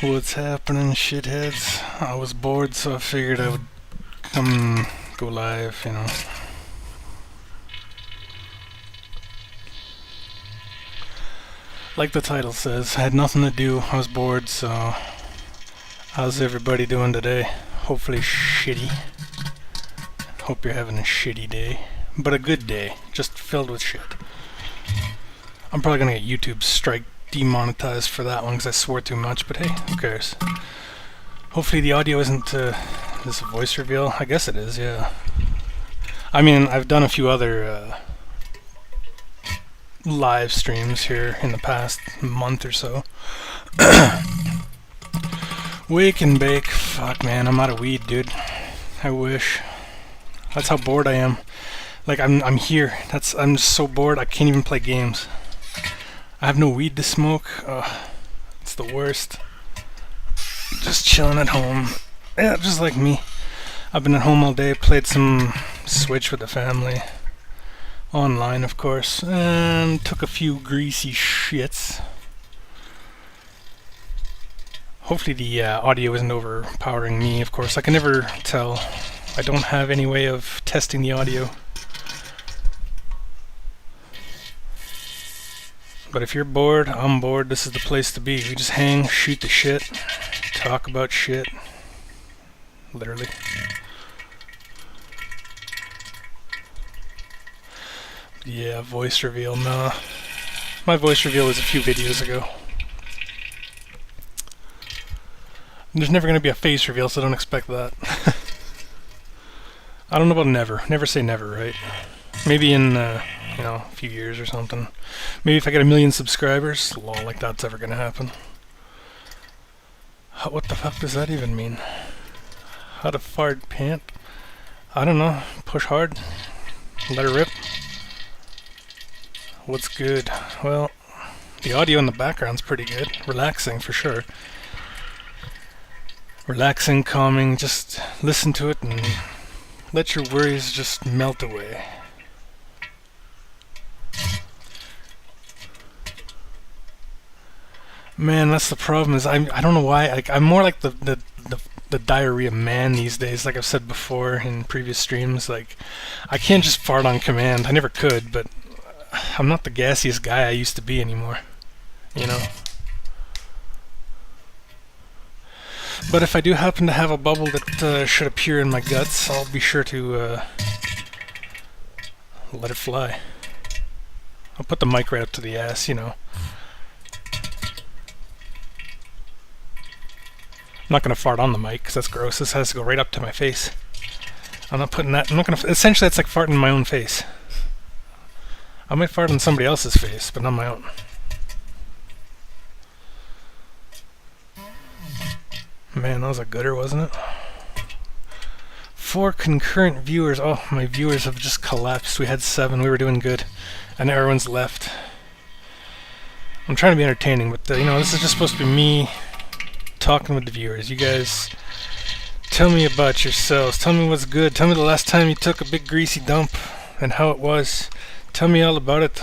What's happening, shitheads? I was bored, so I figured I would come go live, you know. Like the title says, I had nothing to do, I was bored, so... How's everybody doing today? Hopefully shitty. Hope you're having a shitty day. But a good day, just filled with shit. I'm probably gonna get YouTube strike demonetized for that one because I swore too much, but hey, who cares? Hopefully the audio isn't, is this a voice reveal? I guess it is, yeah. I mean, I've done a few other live streams here in the past month or so. Wake and bake. Fuck, man, I'm out of weed, dude. I wish. That's how bored I am. Like, I'm here. I'm just so bored I can't even play games. I have no weed to smoke. It's the worst. Just chilling at home. Yeah, just like me. I've been at home all day, played some Switch with the family. Online, of course. And took a few greasy shits. Hopefully the audio isn't overpowering me, of course. I can never tell. I don't have any way of testing the audio. But if you're bored, I'm bored, this is the place to be. We just hang, shoot the shit, talk about shit. Literally. Yeah, voice reveal, nah. My voice reveal was a few videos ago. There's never going to be a face reveal, so don't expect that. I don't know about never. Never say never, right? Maybe in, you know, a few years or something. Maybe if I get 1 million subscribers, lol, like that's ever gonna happen. What the fuck does that even mean? How to fart pant? I don't know. Push hard. Let her rip. What's good? Well, the audio in the background's pretty good. Relaxing for sure. Relaxing, calming, just listen to it and let your worries just melt away. Man, that's the problem. Is I don't know why. I'm more like the diarrhea man these days. Like I've said before in previous streams, like I can't just fart on command. I never could, but I'm not the gassiest guy I used to be anymore. You know. But if I do happen to have a bubble that should appear in my guts, I'll be sure to let it fly. I'll put the mic right up to the ass, you know. I'm not going to fart on the mic, because that's gross. This has to go right up to my face. I'm not putting that... I'm not going to... Essentially, that's like farting in my own face. I might fart on somebody else's face, but not my own. Man, that was a gooder, wasn't it? 4 concurrent viewers. Oh, my viewers have just collapsed. We had 7. We were doing good. And everyone's left. I'm trying to be entertaining, but, you know, this is just supposed to be me... talking with the viewers. You guys tell me about yourselves. Tell me what's good. Tell me the last time you took a big greasy dump and how it was. Tell me all about it.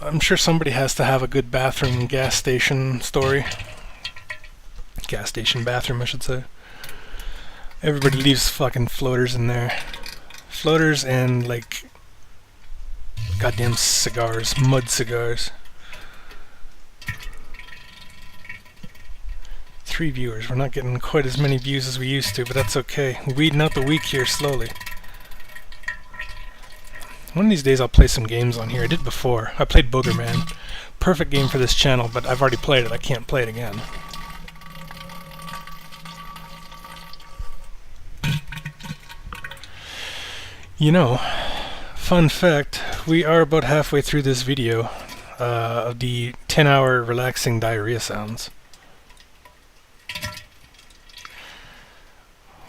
I'm sure somebody has to have a good bathroom gas station story. Gas station bathroom, I should say. Everybody leaves fucking floaters in there. Floaters and like goddamn cigars, mud cigars. 3 viewers. We're not getting quite as many views as we used to, but that's okay. Weeding out the week here slowly. One of these days I'll play some games on here. I did before. I played Boogerman. Perfect game for this channel, but I've already played it. I can't play it again. You know, fun fact, we are about halfway through this video of the 10-hour relaxing diarrhea sounds.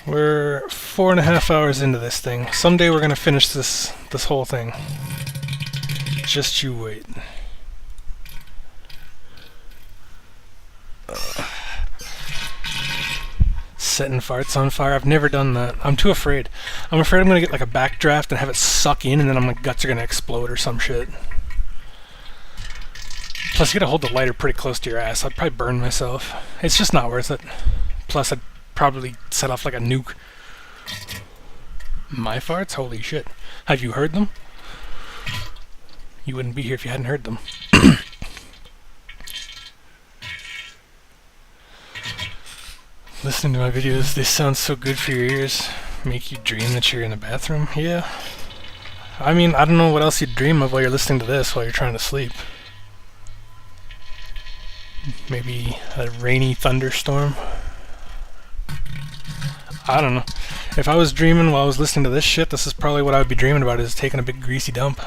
We're 4.5 hours into this thing. Someday we're gonna finish this whole thing. Just you wait. Setting farts on fire. I've never done that. I'm too afraid. I'm afraid I'm gonna get like a backdraft and have it suck in, and then my guts are gonna explode or some shit. Plus, you gotta hold the lighter pretty close to your ass. I'd probably burn myself. It's just not worth it. Plus, I'd probably set off like a nuke. My farts? Holy shit. Have you heard them? You wouldn't be here if you hadn't heard them. Listening to my videos, they sound so good for your ears. Make you dream that you're in a bathroom? Yeah. I mean, I don't know what else you'd dream of while you're listening to this while you're trying to sleep. Maybe a rainy thunderstorm? I don't know. If I was dreaming while I was listening to this shit, this is probably what I would be dreaming about, is taking a big greasy dump.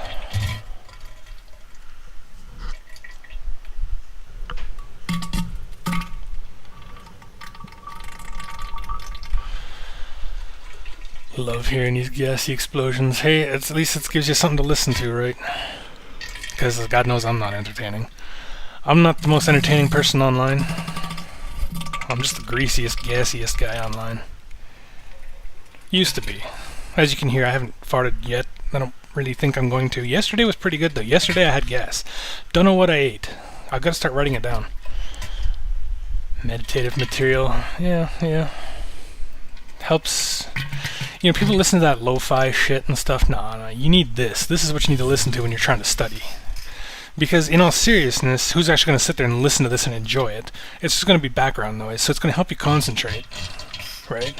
Love hearing these gassy explosions. Hey, at least it gives you something to listen to, right? Because God knows I'm not entertaining. I'm not the most entertaining person online. I'm just the greasiest, gassiest guy online. Used to be. As you can hear, I haven't farted yet. I don't really think I'm going to. Yesterday was pretty good, though. Yesterday I had gas. Don't know what I ate. I've got to start writing it down. Meditative material. Yeah. Helps. You know, people listen to that lo-fi shit and stuff. No, you need this. This is what you need to listen to when you're trying to study. Because in all seriousness, who's actually going to sit there and listen to this and enjoy it? It's just going to be background noise, so it's going to help you concentrate. Right?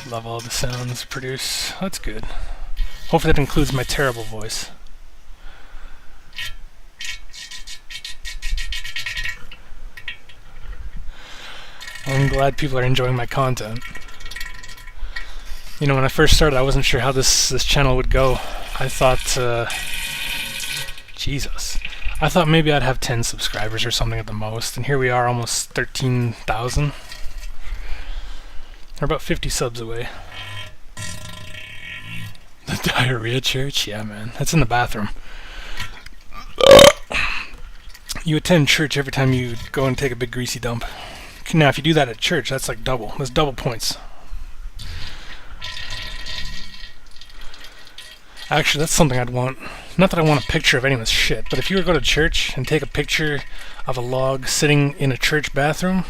Love all the sounds produced. That's good. Hopefully that includes my terrible voice. I'm glad people are enjoying my content. You know, when I first started, I wasn't sure how this channel would go. I thought, Jesus. I thought maybe I'd have 10 subscribers or something at the most, and here we are, almost 13,000. We're about 50 subs away. The Diarrhea Church? Yeah, man. That's in the bathroom. You attend church every time you go and take a big greasy dump. Now, if you do that at church, that's like double. That's double points. Actually, that's something I'd want. Not that I want a picture of anyone's shit, but if you were to go to church and take a picture of a log sitting in a church bathroom,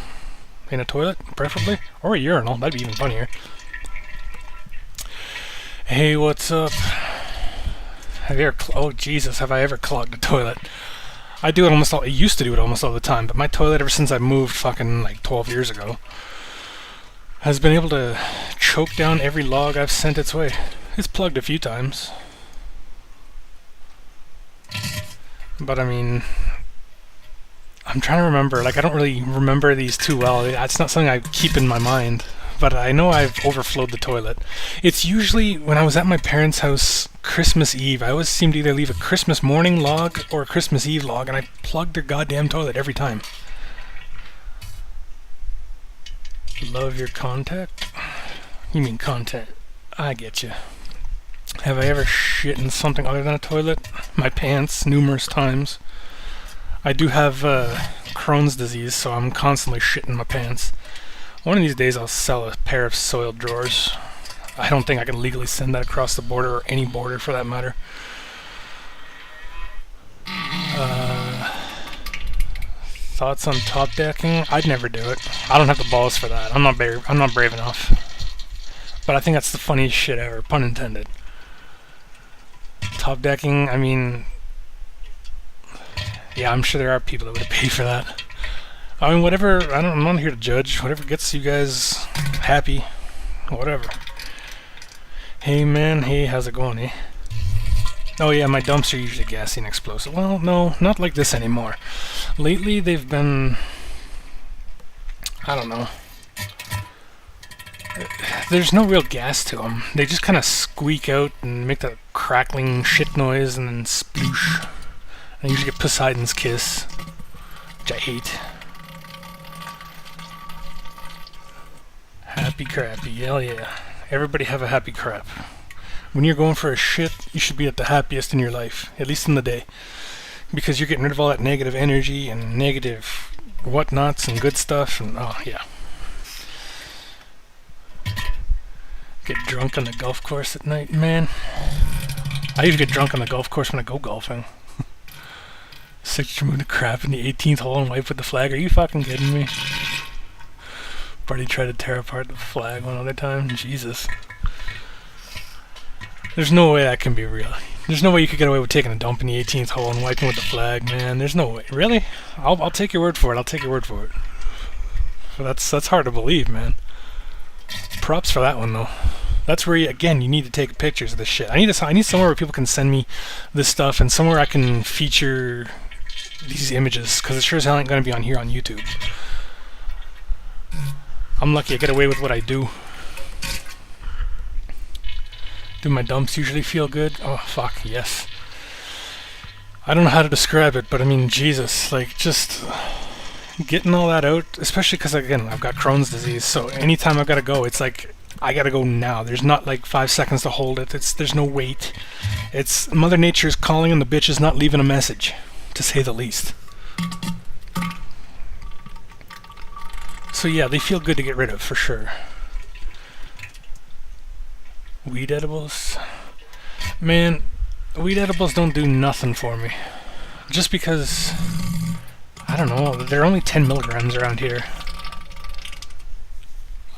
in a toilet, preferably, or a urinal, that'd be even funnier. Hey, what's up? Have you ever... oh, Jesus, have I ever clogged a toilet? I do it almost all... I used to do it almost all the time, but my toilet, ever since I moved fucking like 12 years ago, has been able to choke down every log I've sent its way. It's plugged a few times. But I mean, I'm trying to remember, like I don't really remember these too well. It's not something I keep in my mind, but I know I've overflowed the toilet. It's usually when I was at my parents' house Christmas Eve. I always seem to either leave a Christmas morning log or a Christmas Eve log, and I plugged their goddamn toilet every time. Love your contact? You mean content. I get you. Have I ever shit in something other than a toilet? My pants, numerous times. I do have Crohn's disease, so I'm constantly shitting my pants. One of these days I'll sell a pair of soiled drawers. I don't think I can legally send that across the border, or any border for that matter. Thoughts on top decking? I'd never do it. I don't have the balls for that. I'm not brave enough. But I think that's the funniest shit ever, pun intended. Top decking, I mean... yeah, I'm sure there are people that would pay for that. I mean, whatever, I'm not here to judge. Whatever gets you guys happy. Whatever. Hey man, hey, how's it going, eh? Oh yeah, my dumps are usually gassy and explosive. Well, no, not like this anymore. Lately, they've been... I don't know. There's no real gas to them. They just kind of squeak out and make that crackling shit noise and then sploosh. I usually get Poseidon's kiss, which I hate. Happy crappy, hell yeah. Everybody have a happy crap. When you're going for a shit, you should be at the happiest in your life, at least in the day. Because you're getting rid of all that negative energy and negative whatnots and good stuff, and oh yeah. Get drunk on the golf course at night, man. I usually get drunk on the golf course when I go golfing. Such to move the crap in the 18th hole and wipe with the flag. Are you fucking kidding me? Buddy tried to tear apart the flag one other time. Jesus. There's no way that can be real. There's no way you could get away with taking a dump in the 18th hole and wiping with the flag, man. There's no way. Really? I'll take your word for it. I'll take your word for it. But that's hard to believe, man. Props for that one, though. That's where, you need to take pictures of this shit. I need somewhere where people can send me this stuff and somewhere I can feature these images, because it sure as hell ain't going to be on here on YouTube. I'm lucky I get away with what I do. Do my dumps usually feel good? Oh, fuck, yes. I don't know how to describe it, but I mean, Jesus, like, just getting all that out, especially because, again, I've got Crohn's disease, so anytime I've got to go, it's like, I gotta go now. There's not like 5 seconds to hold it. There's no wait. It's Mother Nature's calling and the bitch is not leaving a message, to say the least. So yeah, they feel good to get rid of, for sure. Weed edibles? Man, weed edibles don't do nothing for me. Just because, I don't know, they're only 10 milligrams around here.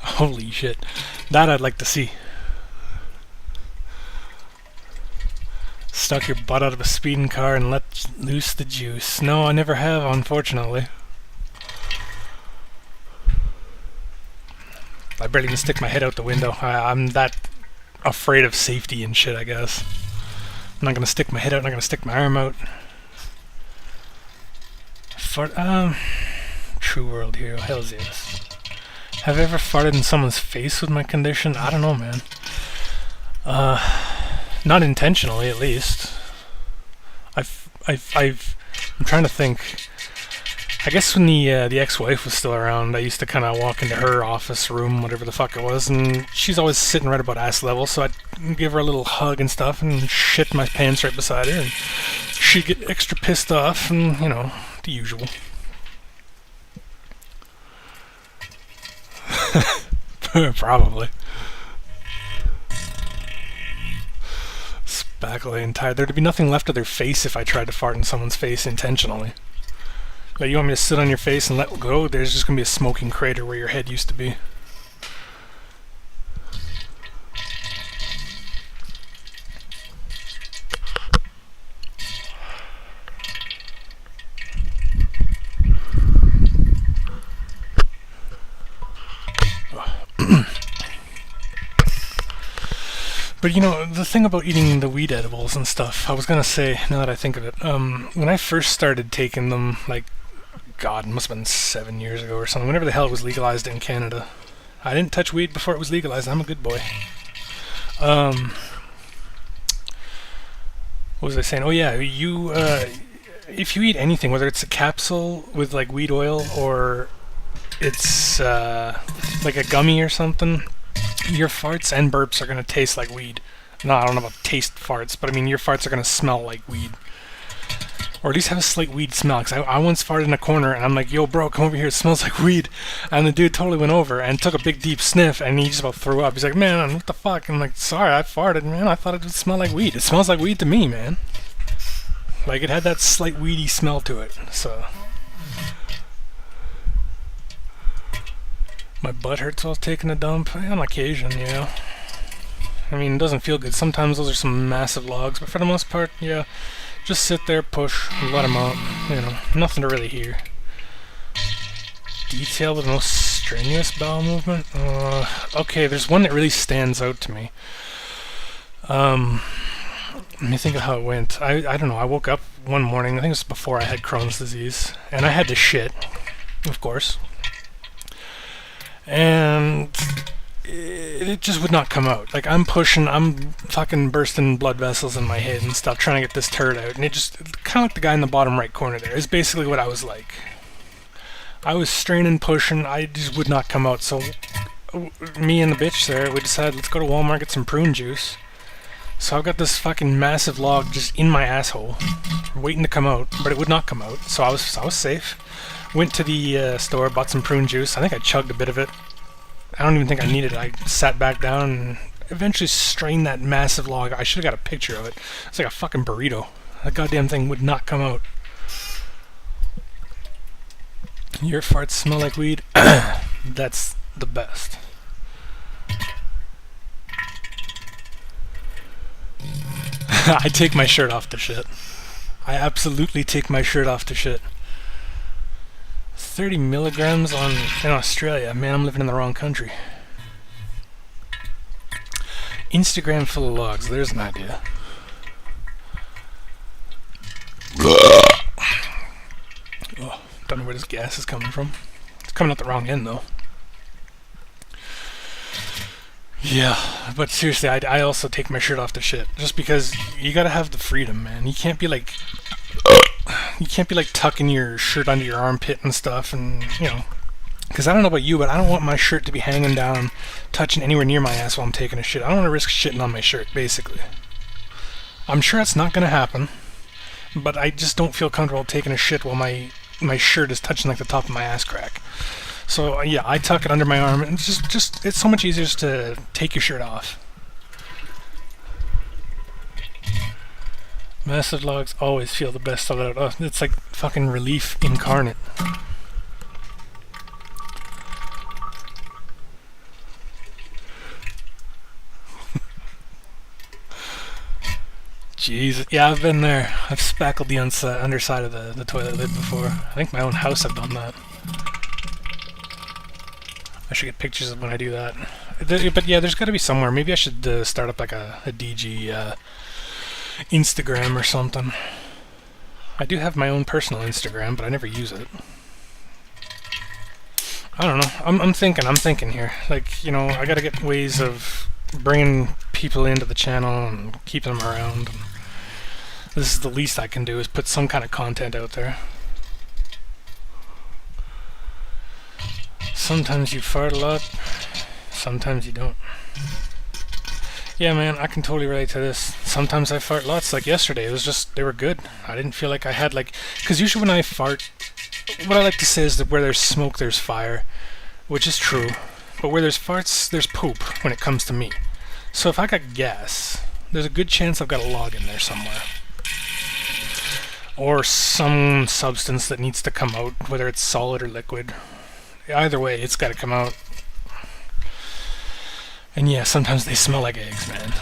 Holy shit. That I'd like to see. Stuck your butt out of a speeding car and let loose the juice. No, I never have, unfortunately. I barely even stick my head out the window. I'm that afraid of safety and shit, I guess. I'm not gonna stick my head out, I'm not gonna stick my arm out. True world hero, hell's yes. Have I ever farted in someone's face with my condition? I don't know, man. Not intentionally, at least. I'm trying to think. I guess when the ex-wife was still around, I used to kind of walk into her office room, whatever the fuck it was, and she's always sitting right about ass level, so I'd give her a little hug and stuff, and shit my pants right beside her, and she'd get extra pissed off, and, you know, the usual. Probably. Spackle and tired. There'd be nothing left of their face if I tried to fart in someone's face intentionally. Like, you want me to sit on your face and let go? There's just gonna be a smoking crater where your head used to be. But you know, the thing about eating the weed edibles and stuff, I was gonna say, now that I think of it, when I first started taking them, like, God, it must have been 7 years ago or something, whenever the hell it was legalized in Canada. I didn't touch weed before it was legalized, I'm a good boy. What was I saying? Oh yeah, if you eat anything, whether it's a capsule with like weed oil or it's like a gummy or something, your farts and burps are going to taste like weed. No, I don't know about taste farts, but I mean your farts are going to smell like weed. Or at least have a slight weed smell. Because I once farted in a corner and I'm like, yo bro, come over here, it smells like weed. And the dude totally went over and took a big deep sniff and he just about threw up. He's like, man, what the fuck? I'm like, sorry, I farted, man. I thought it would smell like weed. It smells like weed to me, man. Like it had that slight weedy smell to it, so... My butt hurts while taking a dump. On occasion, you know. I mean, it doesn't feel good. Sometimes those are some massive logs, but for the most part, yeah. Just sit there, push, let them out. You know, nothing to really hear. Detail with the most strenuous bowel movement? Okay, there's one that really stands out to me. Let me think of how it went. I don't know, I woke up one morning, I think it was before I had Crohn's disease, and I had to shit, of course. And it just would not come out. Like, I'm pushing, I'm fucking bursting blood vessels in my head and stuff, trying to get this turd out. And it just, kind of like the guy in the bottom right corner there, is basically what I was like. I was straining, pushing, I just would not come out. So, me and the bitch there, we decided, let's go to Walmart, get some prune juice. So I've got this fucking massive log just in my asshole, waiting to come out, but it would not come out. So I was safe. Went to the store, bought some prune juice. I think I chugged a bit of it. I don't even think I needed it. I sat back down and eventually strained that massive log. I should have got a picture of it. It's like a fucking burrito. That goddamn thing would not come out. Your farts smell like weed. That's the best. I take my shirt off to shit. I absolutely take my shirt off to shit. 30 milligrams in Australia. Man, I'm living in the wrong country. Instagram full of logs. There's an idea. Oh, don't know where this gas is coming from. It's coming out the wrong end, though. Yeah, but seriously, I also take my shirt off to shit. Just because you gotta have the freedom, man. You can't be like tucking your shirt under your armpit and stuff, and, you know. Because I don't know about you, but I don't want my shirt to be hanging down, touching anywhere near my ass while I'm taking a shit. I don't want to risk shitting on my shirt, basically. I'm sure it's not gonna happen, but I just don't feel comfortable taking a shit while my shirt is touching like the top of my ass crack. So yeah, I tuck it under my arm, and it's so much easier just to take your shirt off. Massive logs always feel the best of it. Oh, it's like fucking relief incarnate. Jeez, yeah, I've been there. I've spackled the underside of the toilet lid before. I think my own house I've done that. I should get pictures of when I do that. But yeah, there's got to be somewhere. Maybe I should start up like a DG Instagram or something. I do have my own personal Instagram, but I never use it. I don't know. I'm thinking here. Like, you know, I got to get ways of bringing people into the channel and keeping them around. This is the least I can do, is put some kind of content out there. Sometimes you fart a lot, sometimes you don't. Yeah, man, I can totally relate to this. Sometimes I fart lots, like yesterday. It was just, they were good. I didn't feel like I had, like, because usually when I fart, what I like to say is that where there's smoke, there's fire, which is true. But where there's farts, there's poop when it comes to me. So if I got gas, there's a good chance I've got a log in there somewhere. Or some substance that needs to come out, whether it's solid or liquid. Either way, it's got to come out. And yeah, sometimes they smell like eggs, man.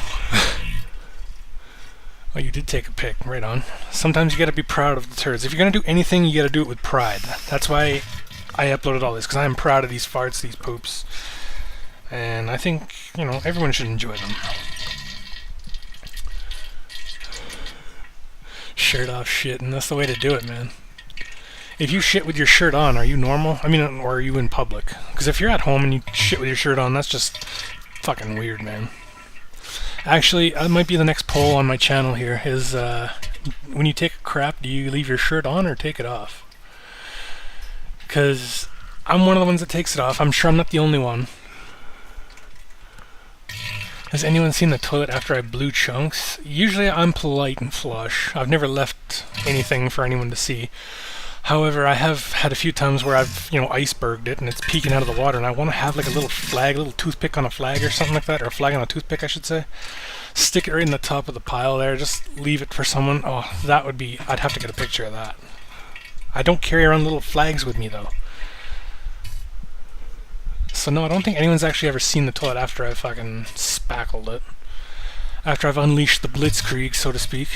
Oh, you did take a pic. Right on. Sometimes you got to be proud of the turds. If you're going to do anything, you got to do it with pride. That's why I uploaded all this, because I am proud of these farts, these poops. And I think, you know, everyone should enjoy them. Shirt off shit, and that's the way to do it, man. If you shit with your shirt on, are you normal? I mean, or are you in public? Because if you're at home and you shit with your shirt on, that's just fucking weird, man. Actually, that might be the next poll on my channel here, is when you take a crap, do you leave your shirt on or take it off? Because I'm one of the ones that takes it off. I'm sure I'm not the only one. Has anyone seen the toilet after I blew chunks? Usually I'm polite and flush. I've never left anything for anyone to see. However, I have had a few times where I've, you know, iceberged it and it's peeking out of the water, and I want to have like a little flag, a little toothpick on a flag or something like that, or a flag on a toothpick, I should say. Stick it right in the top of the pile there, just leave it for someone. Oh, that would be, I'd have to get a picture of that. I don't carry around little flags with me, though. So no, I don't think anyone's actually ever seen the toilet after I've fucking spackled it. After I've unleashed the blitzkrieg, so to speak.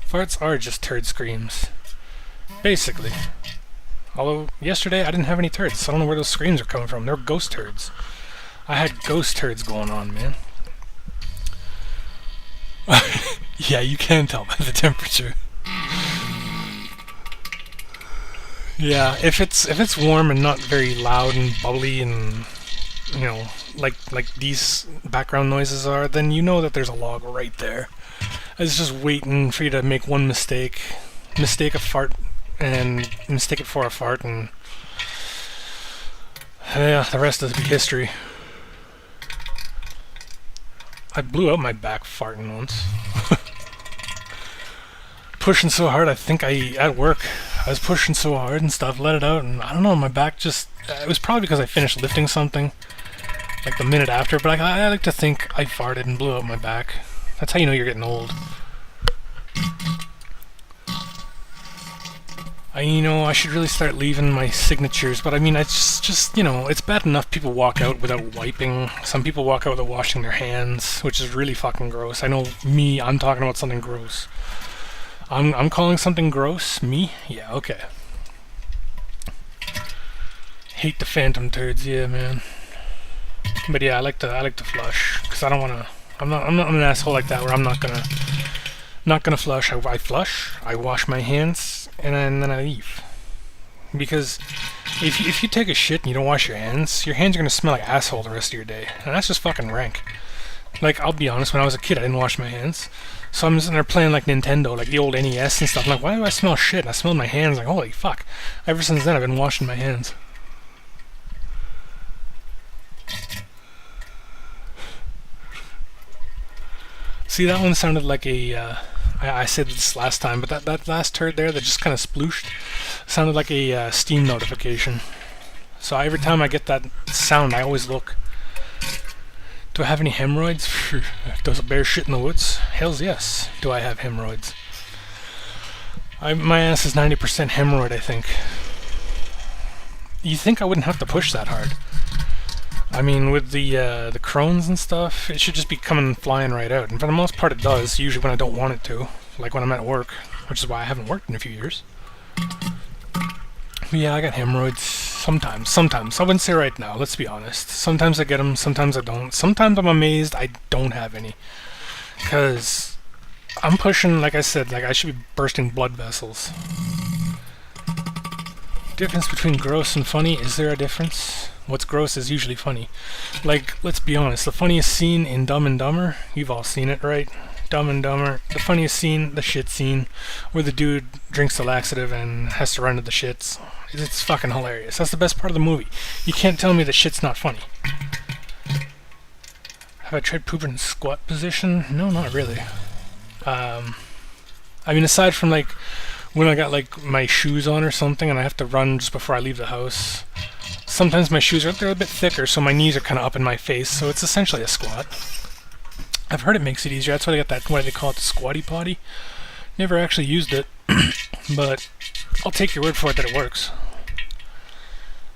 Farts are just turd screams. Basically. Although, yesterday I didn't have any turds, so I don't know where those screams are coming from. They're ghost turds. I had ghost turds going on, man. Yeah, you can tell by the temperature. Yeah, if it's warm and not very loud and bubbly and, you know, like these background noises are, then you know that there's a log right there. It's just waiting for you to make one mistake a fart, and mistake it for a fart, and yeah, the rest is history. I blew out my back farting once. Pushing so hard, I think at work, I was pushing so hard and stuff, let it out, and I don't know, my back just, it was probably because I finished lifting something, like the minute after, but I like to think I farted and blew out my back. That's how you know you're getting old. I should really start leaving my signatures, but I mean, it's just, it's bad enough people walk out without wiping. Some people walk out without washing their hands, which is really fucking gross. I know me, I'm talking about something gross. I'm calling something gross? Me? Yeah, okay. Hate the phantom turds, yeah, man. But yeah, I like to flush, because I don't want to, I'm not an asshole like that where I'm not gonna flush. I flush, I wash my hands, and then I leave. Because if you take a shit and you don't wash your hands are gonna smell like asshole the rest of your day, and that's just fucking rank. Like, I'll be honest, when I was a kid I didn't wash my hands, so I'm sitting there playing like Nintendo, like the old NES and stuff. I'm like, why do I smell shit? And I smelled my hands, like, holy fuck. Ever since then I've been washing my hands. See, that one sounded like a, I said this last time, but that last turd there that just kind of splooshed sounded like a Steam notification. So every time I get that sound, I always look. Do I have any hemorrhoids? Does a bear shit in the woods? Hells yes. Do I have hemorrhoids? My ass is 90% hemorrhoid, I think. You think I wouldn't have to push that hard? I mean, with the Crohn's and stuff, it should just be coming flying right out. And for the most part it does, usually when I don't want it to. Like when I'm at work, which is why I haven't worked in a few years. But yeah, I got hemorrhoids sometimes. I wouldn't say right now, let's be honest. Sometimes I get them, sometimes I don't. Sometimes I'm amazed I don't have any. Because I'm pushing, like I said, like I should be bursting blood vessels. Difference between gross and funny, is there a difference? What's gross is usually funny. Like, let's be honest, the funniest scene in Dumb and Dumber, you've all seen it, right? Dumb and Dumber, the funniest scene, the shit scene, where the dude drinks the laxative and has to run to the shits. It's fucking hilarious. That's the best part of the movie. You can't tell me the shit's not funny. Have I tried pooping in squat position? No, not really. I mean, aside from like when I got like my shoes on or something and I have to run just before I leave the house. Sometimes my shoes they're a bit thicker, so my knees are kind of up in my face, so it's essentially a squat. I've heard it makes it easier. That's why they got that, what do they call it, the squatty potty? Never actually used it, but I'll take your word for it that it works.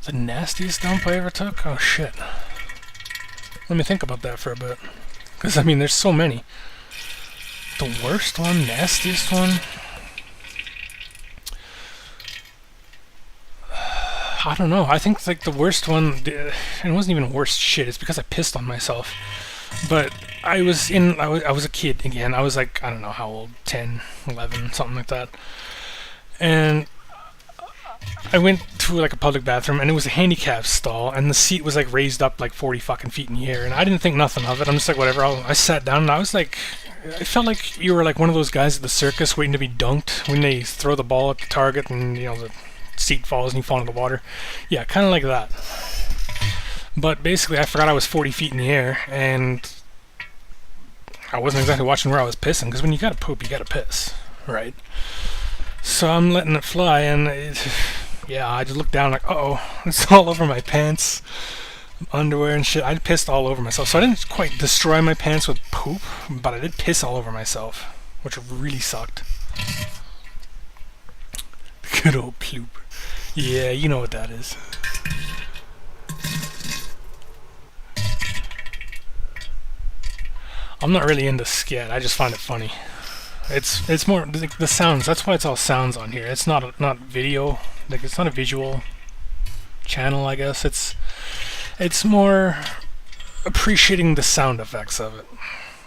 The nastiest dump I ever took? Oh shit. Let me think about that for a bit. Because, I mean, there's so many. The worst one? Nastiest one? I don't know. I think like the worst one, it wasn't even worst shit. It's because I pissed on myself. But I was a kid again. I was like, I don't know how old, 10, 11, something like that. And I went to like a public bathroom, and it was a handicap stall, and the seat was like raised up like 40 fucking feet in the air, and I didn't think nothing of it. I'm just like, whatever. I sat down, and I was like, I felt like you were like one of those guys at the circus waiting to be dunked when they throw the ball at the target, and the seat falls and you fall into the water. Yeah, kind of like that. But basically, I forgot I was 40 feet in the air, and I wasn't exactly watching where I was pissing, because when you gotta poop, you gotta piss, right? So I'm letting it fly, and yeah, I just looked down like, uh-oh, it's all over my pants, underwear and shit. I pissed all over myself. So I didn't quite destroy my pants with poop, but I did piss all over myself, which really sucked. Good old ploop. Yeah, you know what that is. I'm not really into skit. I just find it funny. It's more the sounds. That's why it's all sounds on here. It's not video. Like, it's not a visual channel, I guess. It's more appreciating the sound effects of it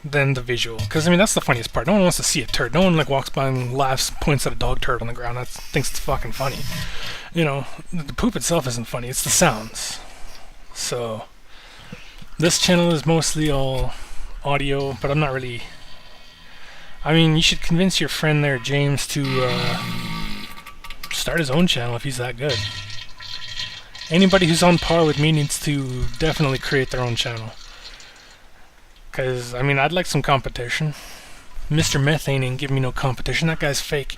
than the visual. Because I mean, that's the funniest part. No one wants to see a turd. No one like walks by and laughs, points at a dog turd on the ground. That thinks it's fucking funny. The poop itself isn't funny. It's the sounds. So this channel is mostly all audio, but I'm not really. I mean, you should convince your friend there, James, to start his own channel if he's that good. Anybody who's on par with me needs to definitely create their own channel. Because, I mean, I'd like some competition. Mr. Methane ain't giving me no competition. That guy's fake.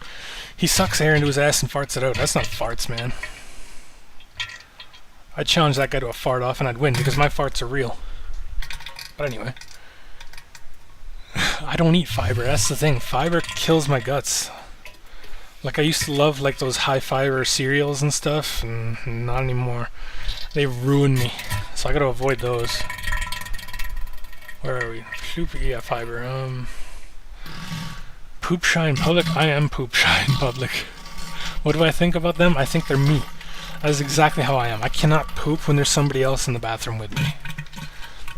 He sucks air into his ass and farts it out. That's not farts, man. I'd challenge that guy to a fart off and I'd win because my farts are real. But anyway. I don't eat fiber. That's the thing. Fiber kills my guts. Like I used to love like those high fiber cereals and stuff, and not anymore. They ruined me. So I gotta avoid those. Where are we? Super, yeah, fiber. Poop shy in public. I am poop shy in public. What do I think about them? I think they're me. That is exactly how I am. I cannot poop when there's somebody else in the bathroom with me.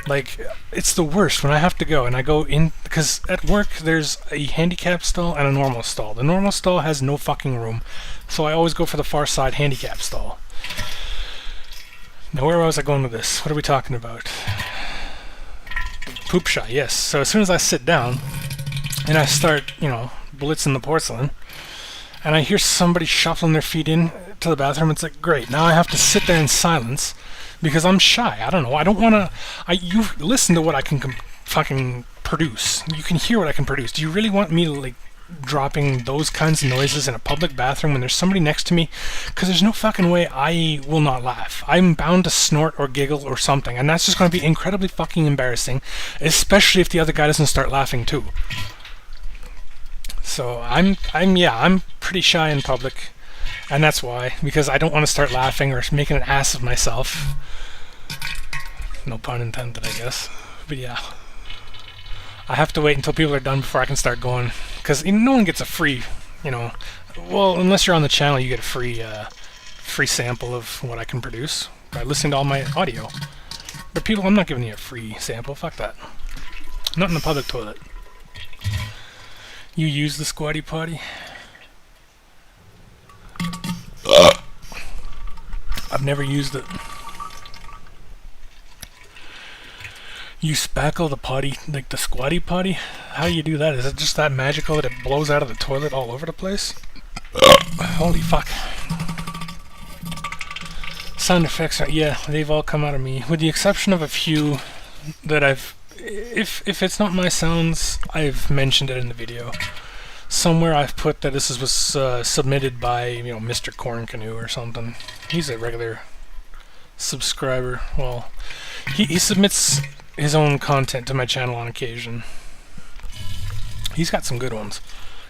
Like, it's the worst when I have to go and I go in, because at work there's a handicap stall and a normal stall. The normal stall has no fucking room, so I always go for the far side handicap stall. Now where was I going with this? What are we talking about? Poop shy, yes. So as soon as I sit down and I start, blitzing the porcelain, and I hear somebody shuffling their feet in to the bathroom, it's like, great, now I have to sit there in silence because I'm shy. I don't know. I don't want to... You listen to what I can fucking produce. You can hear what I can produce. Do you really want me to, like, dropping those kinds of noises in a public bathroom when there's somebody next to me? Because there's no fucking way I will not laugh. I'm bound to snort or giggle or something, and that's just going to be incredibly fucking embarrassing, especially if the other guy doesn't start laughing too. So I'm pretty shy in public, and that's why, because I don't want to start laughing or making an ass of myself. No pun intended, I guess. But yeah, I have to wait until people are done before I can start going, because no one gets a free, well, unless you're on the channel, you get a free sample of what I can produce by listening to all my audio. But people, I'm not giving you a free sample. Fuck that. Not in the public toilet. You use the squatty potty? I've never used it. You spackle the potty, like the squatty potty? How do you do that? Is it just that magical that it blows out of the toilet all over the place? Holy fuck. Sound effects are, yeah, they've all come out of me. With the exception of a few that I've... If it's not my sounds, I've mentioned it in the video. Somewhere I've put that this was submitted by, Mr. Corn Canoe or something. He's a regular subscriber. Well, he submits his own content to my channel on occasion. He's got some good ones.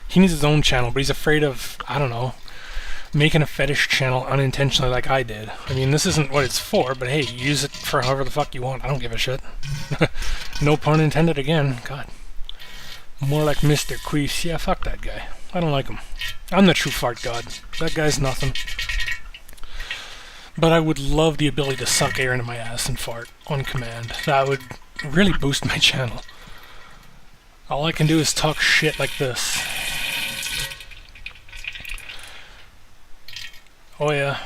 He needs his own channel, but he's afraid of, I don't know, making a fetish channel unintentionally like I did. I mean, this isn't what it's for, but hey, use it for however the fuck you want. I don't give a shit. No pun intended again. God. More like Mr. Queefs. Yeah, fuck that guy. I don't like him. I'm the true fart god. That guy's nothing. But I would love the ability to suck air into my ass and fart on command. That would really boost my channel. All I can do is talk shit like this. Oh yeah,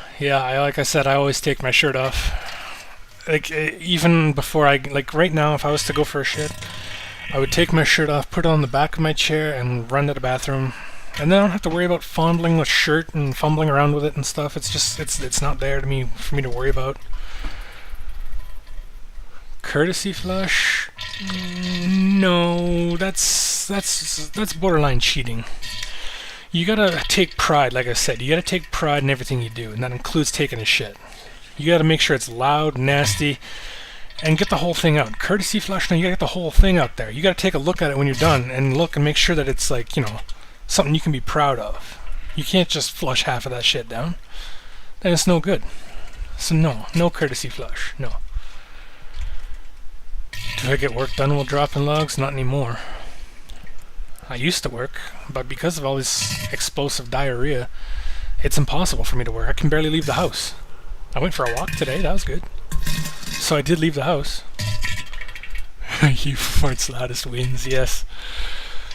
like I said, I always take my shirt off. Like, even before like right now, if I was to go for a shit, I would take my shirt off, put it on the back of my chair, and run to the bathroom. And then I don't have to worry about fondling the shirt and fumbling around with it and stuff. It's just, it's not there for me to worry about. Courtesy flush? No, that's borderline cheating. You gotta take pride, like I said. You gotta take pride in everything you do, and that includes taking a shit. You gotta make sure it's loud, nasty, and get the whole thing out. Courtesy flush, no, you gotta get the whole thing out there. You gotta take a look at it when you're done, and look and make sure that it's like, something you can be proud of. You can't just flush half of that shit down. Then it's no good. So no courtesy flush, no. Do I get work done while dropping logs? Not anymore. I used to work, but because of all this explosive diarrhea, it's impossible for me to work. I can barely leave the house. I went for a walk today, that was good. So I did leave the house. You farts loudest wins, yes.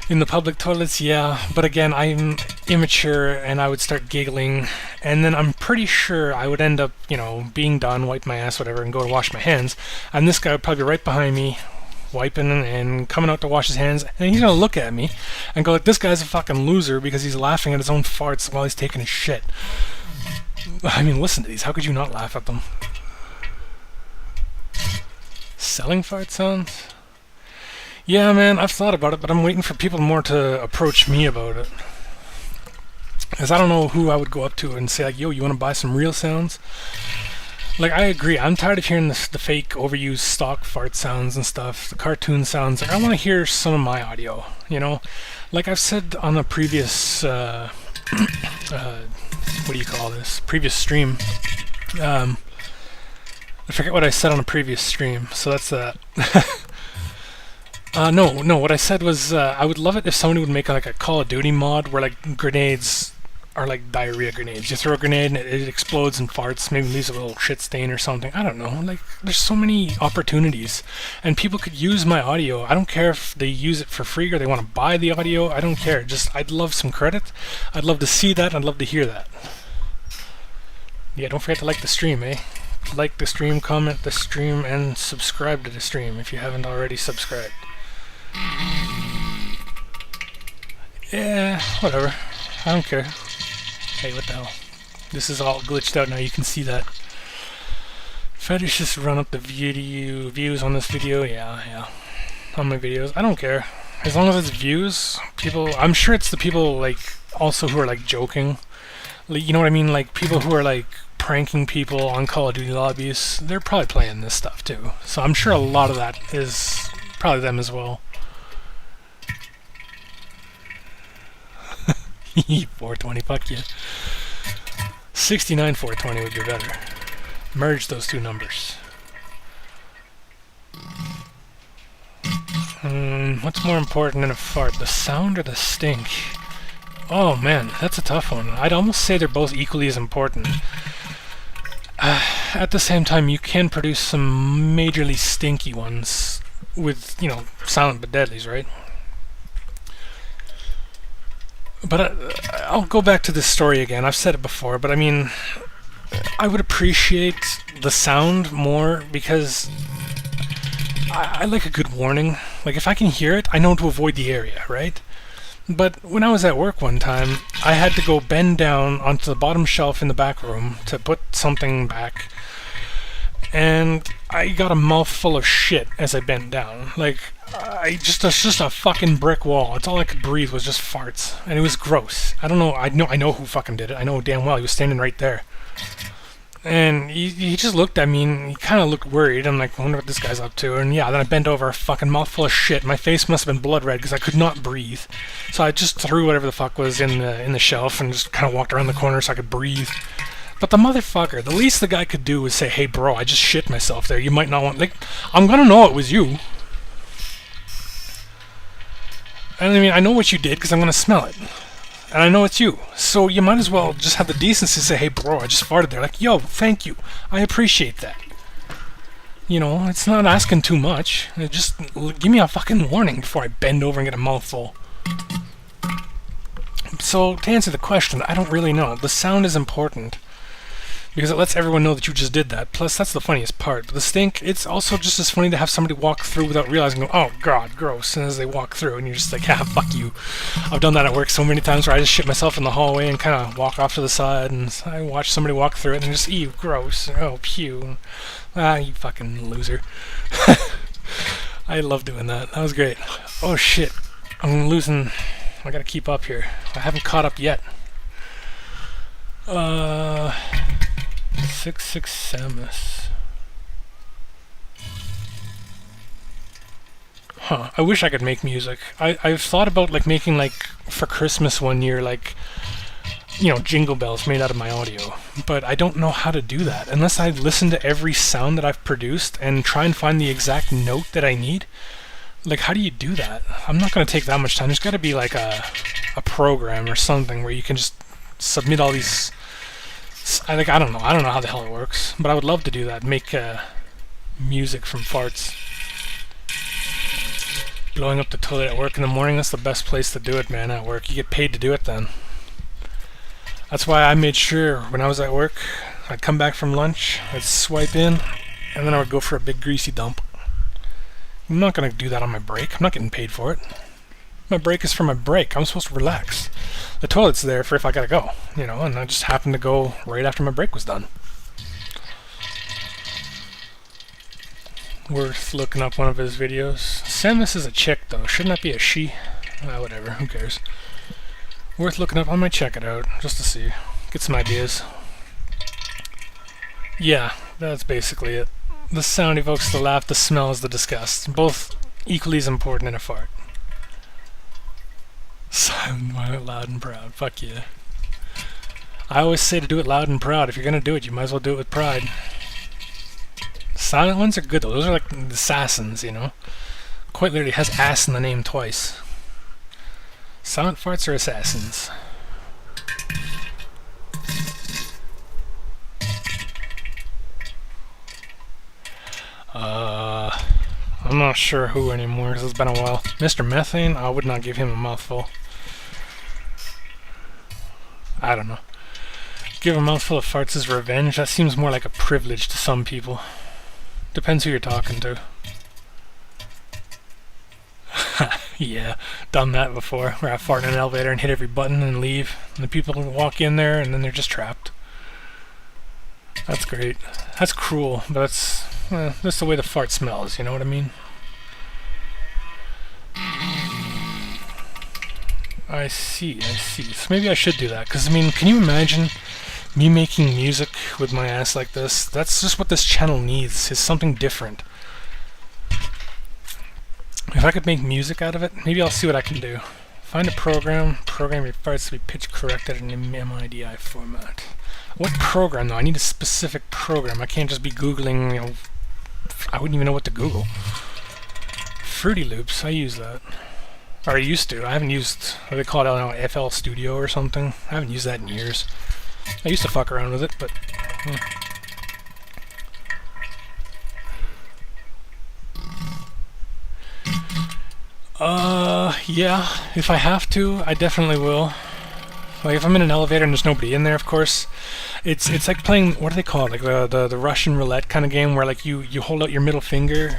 In the public toilets, yeah, but again, I'm immature and I would start giggling, and then I'm pretty sure I would end up, being done, wipe my ass, whatever, and go to wash my hands, and this guy would probably be right behind me, wiping and coming out to wash his hands, and he's gonna look at me and go like, this guy's a fucking loser because he's laughing at his own farts while he's taking his shit. I mean, listen to these, how could you not laugh at them? Selling fart sounds? Yeah, man, I've thought about it, but I'm waiting for people more to approach me about it. Because I don't know who I would go up to and say, like, yo, you want to buy some real sounds? Like, I agree, I'm tired of hearing the fake, overused stock fart sounds and stuff, the cartoon sounds. Like, I want to hear some of my audio, Like I've said on a previous what do you call this? Previous stream. I forget what I said on a previous stream, so that's that. No, what I said was I would love it if somebody would make like a Call of Duty mod where like grenades are like diarrhea grenades. You throw a grenade and it explodes and farts, maybe leaves a little shit stain or something. I don't know. Like, there's so many opportunities, and people could use my audio. I don't care if they use it for free or they want to buy the audio. I don't care. Just, I'd love some credit. I'd love to see that. I'd love to hear that. Yeah, don't forget to like the stream, eh? Like the stream, comment the stream, and subscribe to the stream if you haven't already subscribed. Yeah, whatever. I don't care. Hey, what the hell? This is all glitched out now, you can see that. Fetishes run up the views on this video. Yeah. On my videos. I don't care. As long as it's views, people... I'm sure it's the people, like, also who are, like, joking. You know what I mean? Like, people who are, like, pranking people on Call of Duty lobbies. They're probably playing this stuff, too. So I'm sure a lot of that is probably them as well. 420, fuck you. 69 420 would be better. Merge those two numbers. What's more important than a fart, the sound or the stink? Oh man, that's a tough one. I'd almost say they're both equally as important. At the same time, you can produce some majorly stinky ones with, you know, silent but deadlies, right? But I'll go back to this story again. I've said it before, but I mean, I would appreciate the sound more because I like a good warning. Like, if I can hear it, I know to avoid the area, right? But when I was at work one time, I had to go bend down onto the bottom shelf in the back room to put something back, and I got a mouthful of shit as I bent down. Like, it's just a fucking brick wall. It's all I could breathe was just farts, and it was gross. I don't know. I know who fucking did it. I know damn well. He was standing right there, and he just looked at me and he kind of looked worried. I'm like, I wonder what this guy's up to. And yeah, then I bent over, a fucking mouthful of shit. My face must have been blood red because I could not breathe. So I just threw whatever the fuck was in the shelf and just kind of walked around the corner so I could breathe. But the motherfucker, the least the guy could do was say, "Hey bro, I just shit myself there. You might not want..." Like, I'm gonna know it was you. And I mean, I know what you did because I'm gonna smell it. And I know it's you. So you might as well just have the decency to say, "Hey bro, I just farted there." Like, yo, thank you. I appreciate that. You know, it's not asking too much. Just give me a fucking warning before I bend over and get a mouthful. So, to answer the question, I don't really know. The sound is important because it lets everyone know that you just did that. Plus, that's the funniest part. The stink, it's also just as funny to have somebody walk through without realizing, "Oh god, gross," and as they walk through, and you're just like, "Ah, fuck you." I've done that at work so many times where I just shit myself in the hallway and kind of walk off to the side, and I watch somebody walk through it and just, "Ew, gross." "Oh, pew." "Ah, you fucking loser." I love doing that. That was great. Oh shit. I'm losing... I gotta keep up here. I haven't caught up yet. 6 Samus. Huh. I wish I could make music. I've thought about like making like for Christmas one year like, you know, jingle bells made out of my audio. But I don't know how to do that unless I listen to every sound that I've produced and try and find the exact note that I need. Like, how do you do that? I'm not going to take that much time. There's got to be like a program or something where you can just submit all these... I don't know how the hell it works, but I would love to do that. Make music from farts. Blowing up the toilet at work in the morning, that's the best place to do it, man, at work. You get paid to do it then. That's why I made sure when I was at work, I'd come back from lunch, I'd swipe in, and then I would go for a big greasy dump. I'm not going to do that on my break. I'm not getting paid for it. My break is for my break. I'm supposed to relax. The toilet's there for if I gotta go, you know, and I just happened to go right after my break was done. Worth looking up one of his videos. Samus is a chick, though. Shouldn't that be a she? Whatever. Who cares? Worth looking up. I might check it out just to see. Get some ideas. Yeah, that's basically it. The sound evokes the laugh, the smell is the disgust. Both equally as important in a fart. Silent, violent, loud, and proud. Fuck yeah. I always say to do it loud and proud. If you're gonna do it, you might as well do it with pride. Silent ones are good though. Those are like the assassins, you know. Quite literally has ass in the name twice. Silent farts are assassins. I'm not sure who anymore because it's been a while. Mr. Methane, I would not give him a mouthful. I don't know. Give a mouthful of farts as revenge? That seems more like a privilege to some people. Depends who you're talking to. Yeah, done that before, where I fart in an elevator and hit every button and leave, and the people walk in there and then they're just trapped. That's great. That's cruel, but that's the way the fart smells, you know what I mean? I see. So maybe I should do that, because I mean, can you imagine me making music with my ass like this? That's just what this channel needs, is something different. If I could make music out of it, maybe I'll see what I can do. Find a program your farts to be pitch corrected in MIDI format. What program though? I need a specific program. I can't just be Googling, you know, I wouldn't even know what to Google. Fruity Loops, I use that. Or I used to. I haven't used, what do they call it now, FL Studio or something? I haven't used that in years. I used to fuck around with it, but... yeah, if I have to, I definitely will. Like, if I'm in an elevator and there's nobody in there, of course, it's like playing, what do they call it, like the Russian roulette kind of game, where like you hold out your middle finger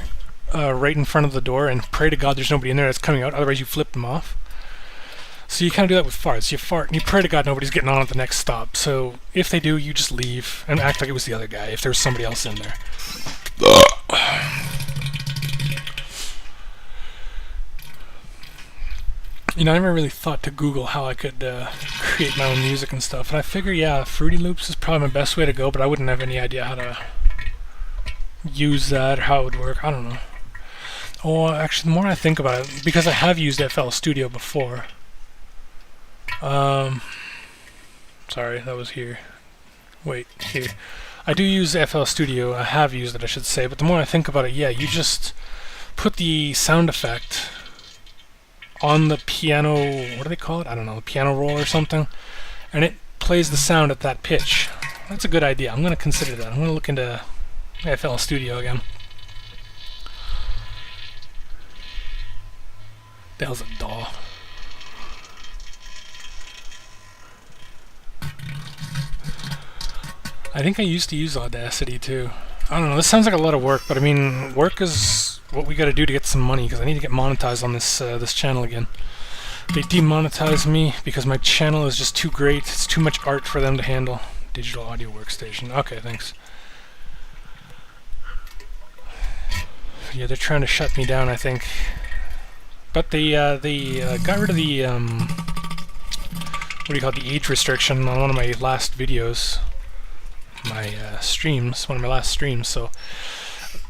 right in front of the door and pray to God there's nobody in there that's coming out, otherwise you flip them off. So you kind of do that with farts. You fart and you pray to God nobody's getting on at the next stop. So if they do, you just leave and act like it was the other guy, if there's somebody else in there. You know, I never really thought to Google how I could create my own music and stuff. And I figure, yeah, Fruity Loops is probably my best way to go, but I wouldn't have any idea how to use that or how it would work. I don't know. Oh, actually, the more I think about it, because I have used FL Studio before. Sorry, that was here. Wait, here. I do use FL Studio. I have used it, I should say. But the more I think about it, yeah, you just put the sound effect on the piano, what do they call it? I don't know, the piano roll or something, and it plays the sound at that pitch. That's a good idea. I'm going to consider that. I'm going to look into FL Studio again. The hell's a DAW? I think I used to use Audacity too. I don't know, this sounds like a lot of work, but I mean, work is what we gotta do to get some money, because I need to get monetized on this channel again. They demonetized me because my channel is just too great. It's too much art for them to handle. Digital audio workstation. Okay, thanks. Yeah, they're trying to shut me down, I think. But they got rid of the what do you call it, the age restriction on one of my last videos. My streams, one of my last streams, so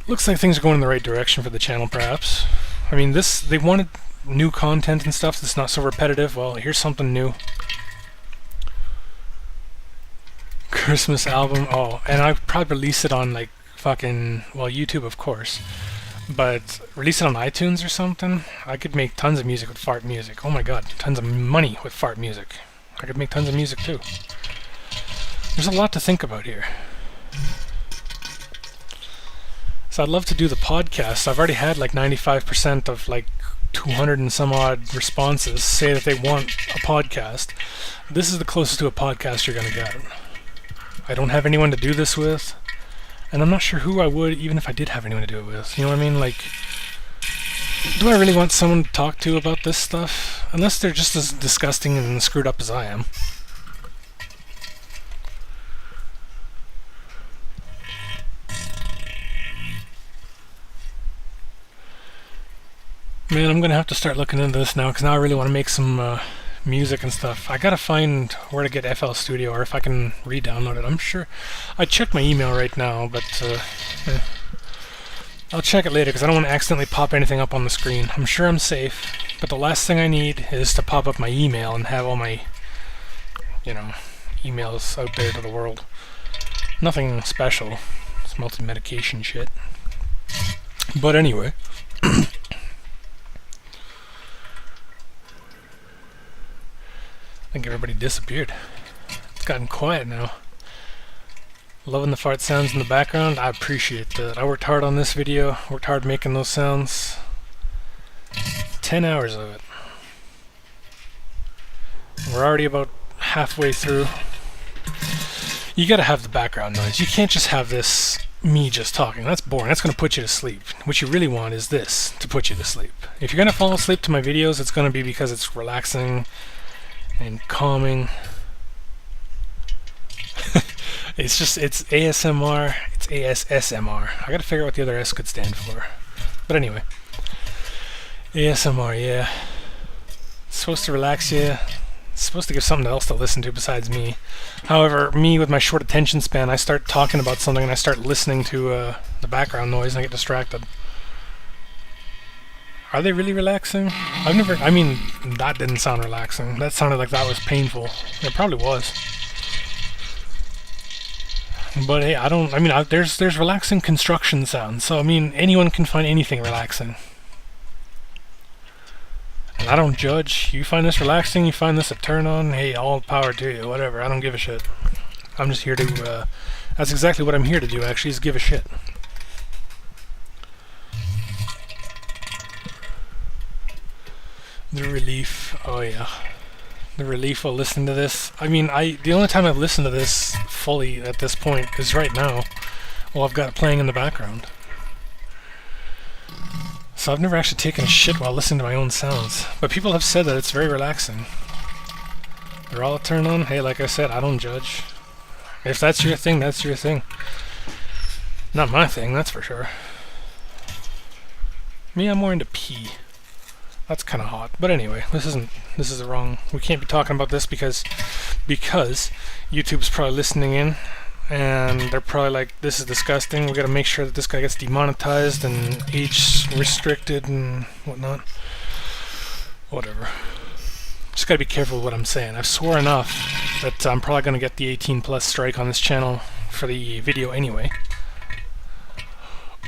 looks like things are going in the right direction for the channel, perhaps. I mean, they wanted new content and stuff that's not so repetitive. Well, here's something new. Christmas album. Oh, and I'd probably release it on like fucking, well, YouTube of course, but release it on iTunes or something. I could make tons of music with fart music. Oh my god, tons of money with fart music. I could make tons of music too. There's a lot to think about here. So I'd love to do the podcast. I've already had like 95% of like 200 and some odd responses say that they want a podcast. This is the closest to a podcast you're gonna get. I don't have anyone to do this with, and I'm not sure who I would, even if I did have anyone to do it with. You know what I mean? Like, do I really want someone to talk to about this stuff? Unless they're just as disgusting and screwed up as I am. Man, I'm gonna have to start looking into this now, because now I really want to make some music and stuff. I gotta find where to get FL Studio, or if I can re-download it. I'm sure I checked my email right now, but I'll check it later, because I don't want to accidentally pop anything up on the screen. I'm sure I'm safe, but the last thing I need is to pop up my email and have all my, you know, emails out there to the world. Nothing special. It's multi-medication shit. But anyway. I think everybody disappeared. It's gotten quiet now. Loving the fart sounds in the background. I appreciate that. I worked hard on this video. Worked hard making those sounds. 10 hours of it. We're already about halfway through. You gotta have the background noise. You can't just have this me just talking. That's boring. That's gonna put you to sleep. What you really want is this to put you to sleep. If you're gonna fall asleep to my videos, it's gonna be because it's relaxing and calming. It's ASMR. It's ASSMR. I gotta figure out what the other S could stand for. But anyway. ASMR, yeah. It's supposed to relax you. It's supposed to give something else to listen to besides me. However, me with my short attention span, I start talking about something and I start listening to the background noise and I get distracted. Are they really relaxing? I mean, that didn't sound relaxing. That sounded like that was painful. It probably was. But hey, there's relaxing construction sounds, so I mean, anyone can find anything relaxing. And I don't judge. You find this relaxing, you find this a turn on, hey, all power to you, whatever, I don't give a shit. I'm just here to, that's exactly what I'm here to do, actually, is give a shit. The relief, oh yeah. The relief of listening to this. I mean, the only time I've listened to this fully at this point is right now. Well, I've got it playing in the background. So I've never actually taken a shit while listening to my own sounds. But people have said that it's very relaxing. They're all a turn on. Hey, like I said, I don't judge. If that's your thing, that's your thing. Not my thing, that's for sure. Me, I'm more into pee. That's kind of hot. But anyway, this is the wrong. We can't be talking about this because YouTube's probably listening in, and they're probably like, this is disgusting. We got to make sure that this guy gets demonetized and age restricted and whatnot. Whatever. Just got to be careful with what I'm saying. I've swore enough that I'm probably going to get the 18+ strike on this channel for the video anyway.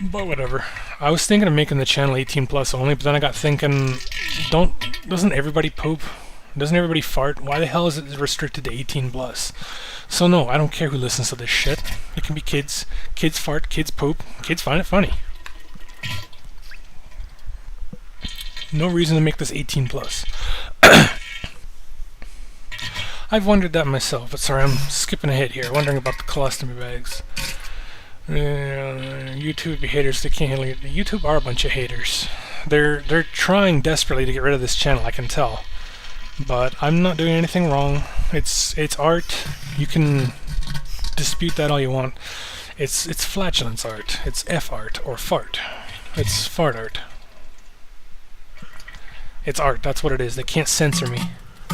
But whatever. I was thinking of making the channel 18+ only, but then I got thinking, doesn't everybody poop? Doesn't everybody fart? Why the hell is it restricted to 18+? So no, I don't care who listens to this shit. It can be kids. Kids fart, kids poop, kids find it funny. No reason to make this 18+. I've wondered that myself, but sorry, I'm skipping ahead here, wondering about the colostomy bags. YouTube haters, they can't handle it. YouTube are a bunch of haters. They're trying desperately to get rid of this channel, I can tell. But I'm not doing anything wrong. It's art. You can dispute that all you want. It's flatulence art. It's F art or fart. It's fart art. It's art, that's what it is. They can't censor me.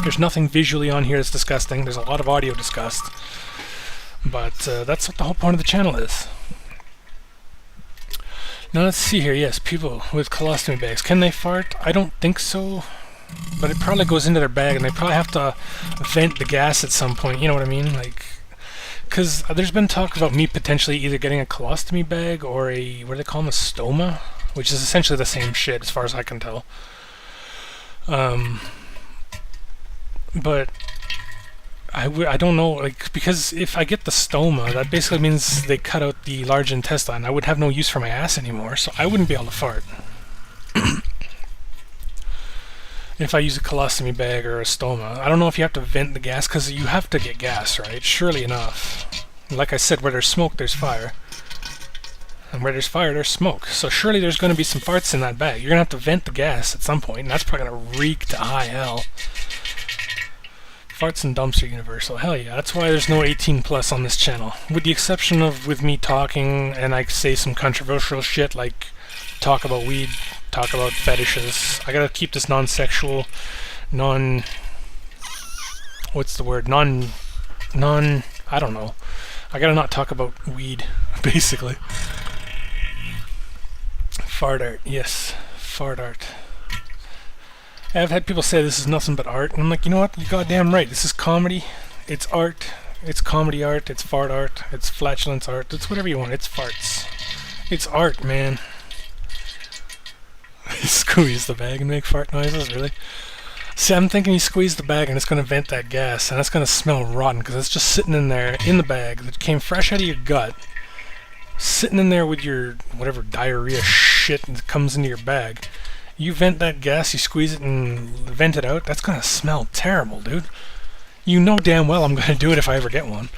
There's nothing visually on here that's disgusting. There's a lot of audio disgust. But that's what the whole point of the channel is. Now let's see here. Yes, people with colostomy bags. Can they fart? I don't think so. But it probably goes into their bag and they probably have to vent the gas at some point. You know what I mean? Like, because there's been talk about me potentially either getting a colostomy bag or a, what do they call them, a stoma? Which is essentially the same shit as far as I can tell. But I don't know, like, because if I get the stoma, that basically means they cut out the large intestine. I would have no use for my ass anymore, so I wouldn't be able to fart. If I use a colostomy bag or a stoma. I don't know if you have to vent the gas, because you have to get gas, right? Surely enough. Like I said, where there's smoke, there's fire. And where there's fire, there's smoke. So surely there's going to be some farts in that bag. You're going to have to vent the gas at some point, and that's probably going to reek to high hell. Farts and dumps are universal. Hell yeah, that's why there's no 18+ on this channel. With the exception of with me talking and I say some controversial shit like talk about weed, talk about fetishes. I gotta keep this non-sexual, what's the word? I don't know. I gotta not talk about weed, basically. Fart art, yes. Fart art. I've had people say this is nothing but art, and I'm like, you know what? You're goddamn right. This is comedy. It's art. It's comedy art, it's fart art, it's flatulence art, it's whatever you want, it's farts. It's art, man. Squeeze the bag and make fart noises, really? See, I'm thinking you squeeze the bag and it's going to vent that gas, and it's going to smell rotten, because it's just sitting in there, in the bag, that came fresh out of your gut, sitting in there with your, whatever diarrhea shit that comes into your bag. You vent that gas, you squeeze it and vent it out, that's going to smell terrible, dude. You know damn well I'm going to do it if I ever get one.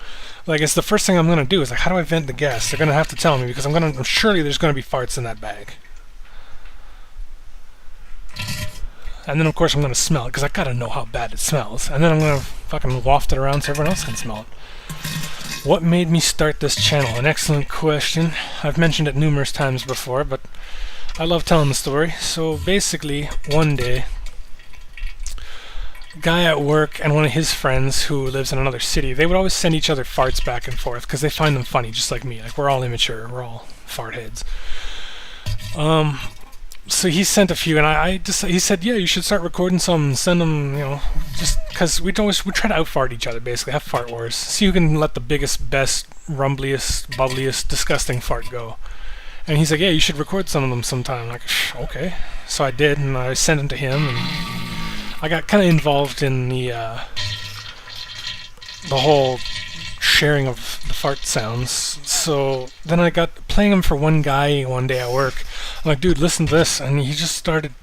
Like, it's the first thing I'm going to do is, like, how do I vent the gas? They're going to have to tell me, because surely there's going to be farts in that bag. And then, of course, I'm going to smell it, because I got to know how bad it smells. And then I'm going to fucking waft it around so everyone else can smell it. What made me start this channel? An excellent question. I've mentioned it numerous times before, but I love telling the story. So basically, one day, a guy at work and one of his friends who lives in another city, they would always send each other farts back and forth because they find them funny, just like me. Like, we're all immature, we're all fart heads. So he sent a few, and he said, yeah, you should start recording some and send them, you know, just because we try to out-fart each other, basically, have fart wars. See who can let the biggest, best, rumbliest, bubbliest, disgusting fart go. And he's like, yeah, you should record some of them sometime. I'm like, okay. So I did, and I sent them to him, and I got kind of involved in the whole sharing of the fart sounds. So then I got playing them for one guy one day at work. I'm like, dude, listen to this. And he just started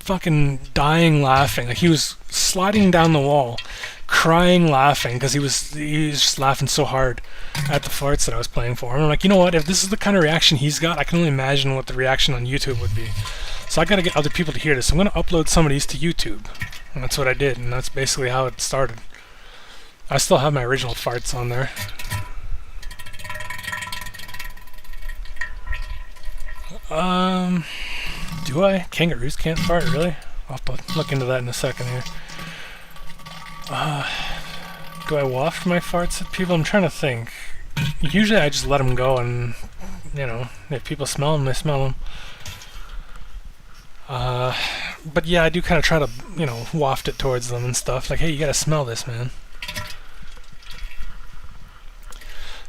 fucking dying laughing. Like, he was sliding down the wall, crying laughing, because he was just laughing so hard at the farts that I was playing for him. I'm like, you know what? If this is the kind of reaction he's got, I can only imagine what the reaction on YouTube would be. So I got to get other people to hear this. I'm going to upload some of these to YouTube. And that's what I did, and that's basically how it started. I still have my original farts on there. Do I? Kangaroos can't fart, really? I'll have to look into that in a second here. Do I waft my farts at people? I'm trying to think. Usually I just let them go, and, you know, if people smell them, they smell them. But yeah, I do kind of try to, you know, waft it towards them and stuff. Like, hey, you gotta smell this, man.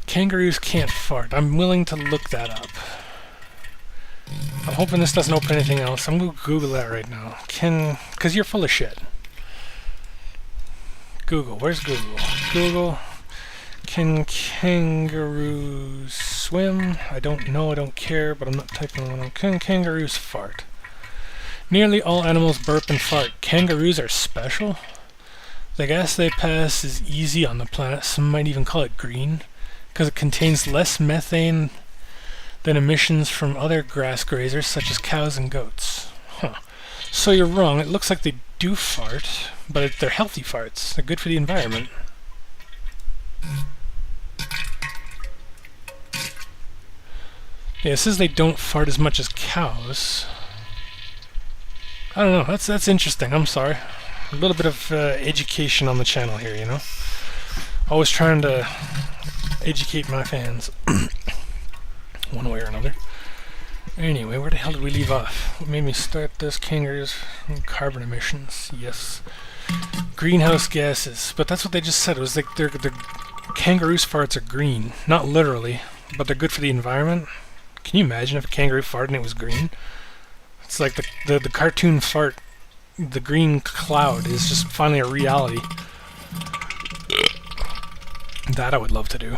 Kangaroos can't fart. I'm willing to look that up. I'm hoping this doesn't open anything else. I'm gonna Google that right now. Because you're full of shit. Google. Where's Google? Google. Can kangaroos swim? I don't know. I don't care. But I'm not typing one. Can kangaroos fart? Nearly all animals burp and fart. Kangaroos are special? The gas they pass is easy on the planet. Some might even call it green, because it contains less methane than emissions from other grass grazers such as cows and goats. Huh. So you're wrong. It looks like they do fart, but they're healthy farts. They're good for the environment. Yeah, it says they don't fart as much as cows. I don't know. That's interesting. I'm sorry. A little bit of education on the channel here, you know. Always trying to educate my fans, one way or another. Anyway, where the hell did we leave off? What made me start this? Kangaroos, carbon emissions. Yes, greenhouse gases. But that's what they just said. It was like the kangaroos' farts are green, not literally, but they're good for the environment. Can you imagine if a kangaroo farted and it was green? It's like the cartoon fart, the green cloud is just finally a reality. That I would love to do.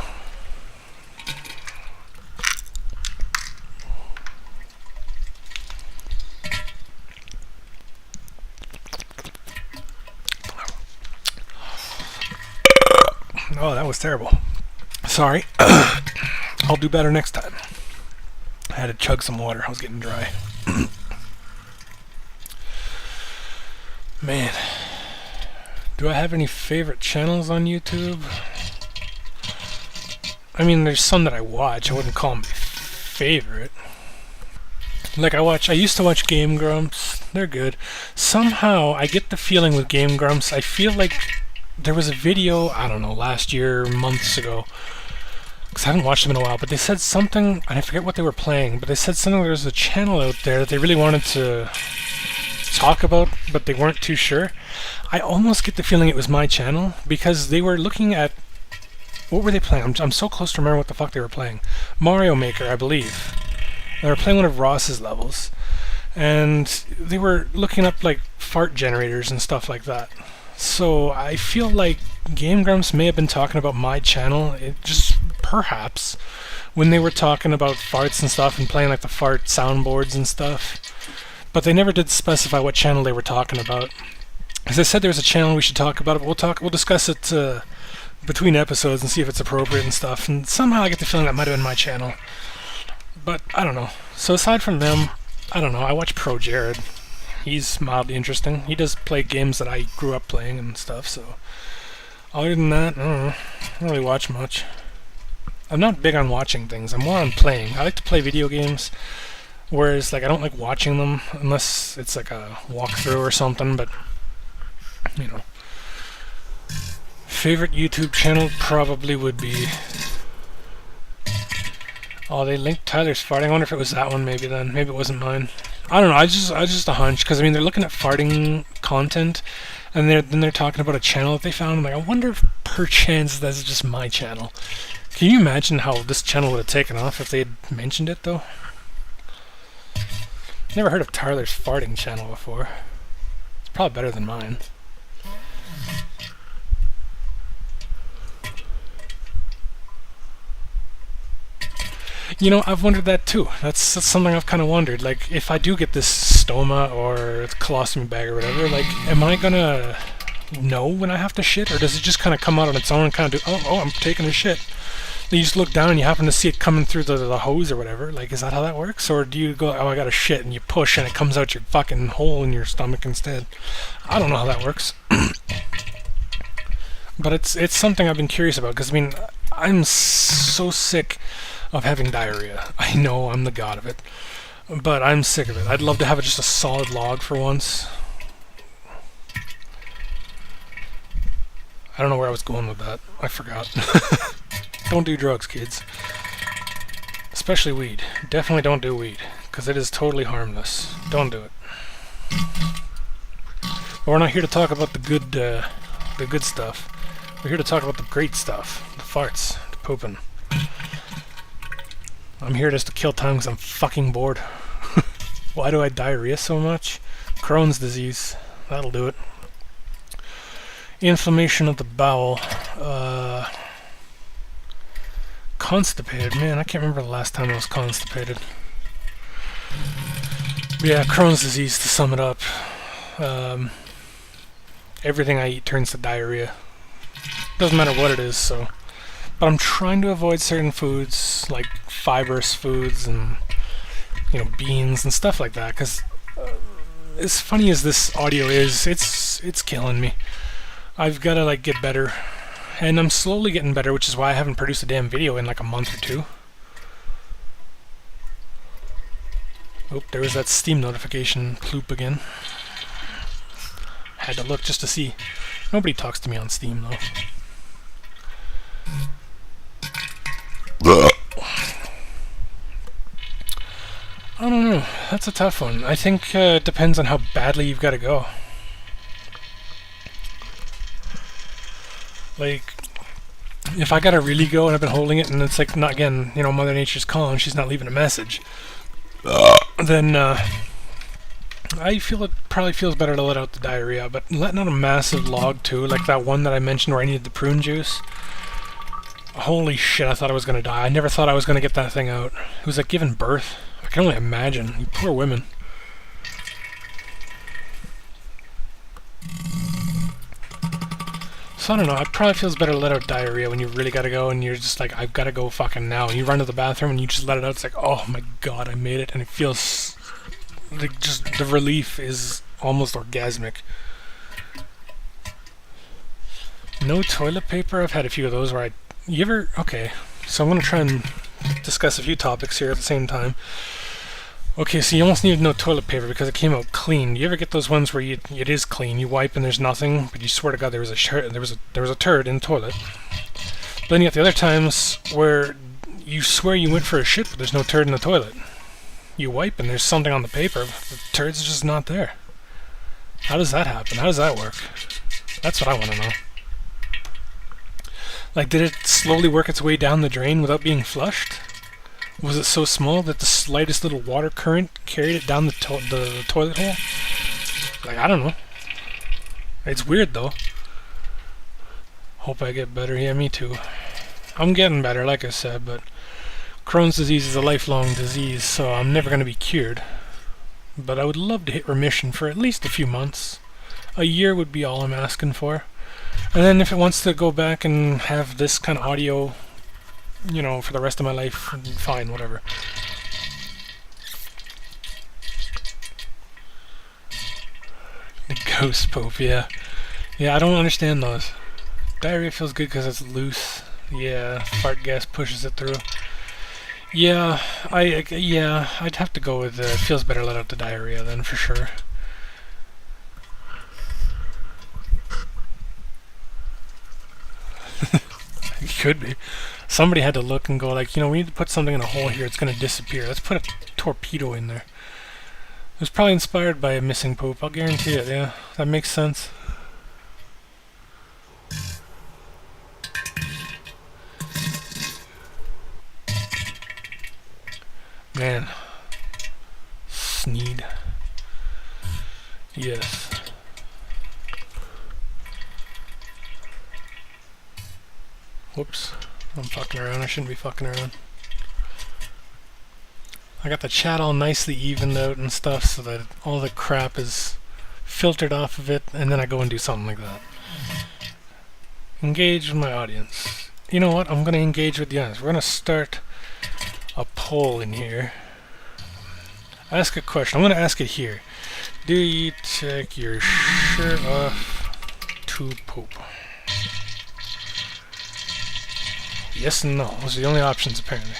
Oh, that was terrible. Sorry. I'll do better next time. I had to chug some water. I was getting dry. Man, do I have any favorite channels on YouTube? I mean, there's some that I watch. I wouldn't call them favorite. Like, I used to watch Game Grumps. They're good. Somehow, I get the feeling with Game Grumps, I feel like there was a video, I don't know, last year, months ago, because I haven't watched them in a while, but they said something, and I forget what they were playing, but they said something, there was a channel out there that they really wanted to talk about, but they weren't too sure. I almost get the feeling it was my channel, because they were looking at What were they playing? I'm so close to remember what the fuck they were playing. Mario Maker, I believe. They were playing one of Ross's levels. And they were looking up like fart generators and stuff like that. So I feel like Game Grumps may have been talking about my channel. It just perhaps when they were talking about farts and stuff and playing like the fart soundboards and stuff. But they never did specify what channel they were talking about. As I said, there's a channel we should talk about it. We'll discuss it between episodes and see if it's appropriate and stuff. And somehow I get the feeling that might have been my channel. But I don't know. So aside from them, I don't know. I watch Pro Jared. He's mildly interesting. He does play games that I grew up playing and stuff. So other than that, I don't know. I don't really watch much. I'm not big on watching things. I'm more on playing. I like to play video games. Whereas, like, I don't like watching them unless it's like a walkthrough or something, but, you know. Favorite YouTube channel probably would be... Oh, they linked Tyler's farting. I wonder if it was that one maybe then. Maybe it wasn't mine. I don't know, I just a hunch, because, I mean, they're looking at farting content, and then they're talking about a channel that they found. I'm like, I wonder if perchance that's just my channel. Can you imagine how this channel would have taken off if they had mentioned it, though? Never heard of Tyler's farting channel before. It's probably better than mine. You know, I've wondered that too. That's something I've kind of wondered. Like, if I do get this stoma or colostomy bag or whatever, like, am I gonna know when I have to shit, or does it just kind of come out on its own and kind of do, oh, I'm taking a shit? You just look down and you happen to see it coming through the hose or whatever. Like, is that how that works? Or do you go, oh, I got to shit, and you push and it comes out your fucking hole in your stomach instead? I don't know how that works. But it's something I've been curious about, because, I mean, I'm so sick of having diarrhea. I know I'm the god of it, but I'm sick of it. I'd love to have just a solid log for once. I don't know where I was going with that. I forgot. Don't do drugs, kids. Especially weed. Definitely don't do weed, because it is totally harmless. Don't do it. But we're not here to talk about the good stuff. We're here to talk about the great stuff. The farts. The pooping. I'm here just to kill time because I'm fucking bored. Why do I diarrhea so much? Crohn's disease. That'll do it. Inflammation of the bowel. Constipated. Man, I can't remember the last time I was constipated. But yeah, Crohn's disease, to sum it up. Everything I eat turns to diarrhea. Doesn't matter what it is, so... But I'm trying to avoid certain foods, like fibrous foods and, you know, beans and stuff like that, because as funny as this audio is, it's killing me. I've got to, like, get better. And I'm slowly getting better, which is why I haven't produced a damn video in like a month or two. Oh, there was that Steam notification ploop again. Had to look just to see. Nobody talks to me on Steam, though. I don't know. That's a tough one. I think it depends on how badly you've got to go. Like, if I gotta really go and I've been holding it and it's like, not again, you know, Mother Nature's calling, she's not leaving a message, then I feel it probably feels better to let out the diarrhea. But letting out a massive log too, like that one that I mentioned where I needed the prune juice, holy shit, I thought I was gonna die. I never thought I was gonna get that thing out. It was like giving birth. I can only imagine. You poor women. So I don't know, it probably feels better to let out diarrhea when you really gotta go and you're just like, I've gotta go fucking now. And you run to the bathroom and you just let it out. It's like, oh my god, I made it. And it feels like just the relief is almost orgasmic. No toilet paper? I've had a few of those where okay, so I'm gonna try and discuss a few topics here at the same time. Okay, so you almost needed no toilet paper because it came out clean. Do you ever get those ones where it is clean, you wipe and there's nothing, but you swear to God there was a turd in the toilet? But then you get the other times where you swear you went for a shit, but there's no turd in the toilet. You wipe and there's something on the paper, but the turd's just not there. How does that happen? How does that work? That's what I want to know. Like, did it slowly work its way down the drain without being flushed? Was it so small that the slightest little water current carried it down the toilet hole? Like, I don't know. It's weird, though. Hope I get better. Yeah, me too. I'm getting better, like I said, but Crohn's disease is a lifelong disease, so I'm never going to be cured. But I would love to hit remission for at least a few months. A year would be all I'm asking for. And then if it wants to go back and have this kind of audio, you know, for the rest of my life, fine, whatever. The ghost poop, yeah. Yeah, I don't understand those. Diarrhea feels good because it's loose. Yeah, fart gas pushes it through. Yeah, I'd have to go with it feels better let out the diarrhea then, for sure. It could be. Somebody had to look and go like, you know, we need to put something in a hole here, it's going to disappear. Let's put a torpedo in there. It was probably inspired by a missing poop, I'll guarantee it, yeah. That makes sense. Man. Sneed. Yes. Whoops. I'm fucking around. I shouldn't be fucking around. I got the chat all nicely evened out and stuff so that all the crap is filtered off of it, and then I go and do something like that. Engage with my audience. You know what? I'm going to engage with the audience. We're going to start a poll in here. Ask a question. I'm going to ask it here. Do you take your shirt off to poop? Yes and no. Those are the only options, apparently.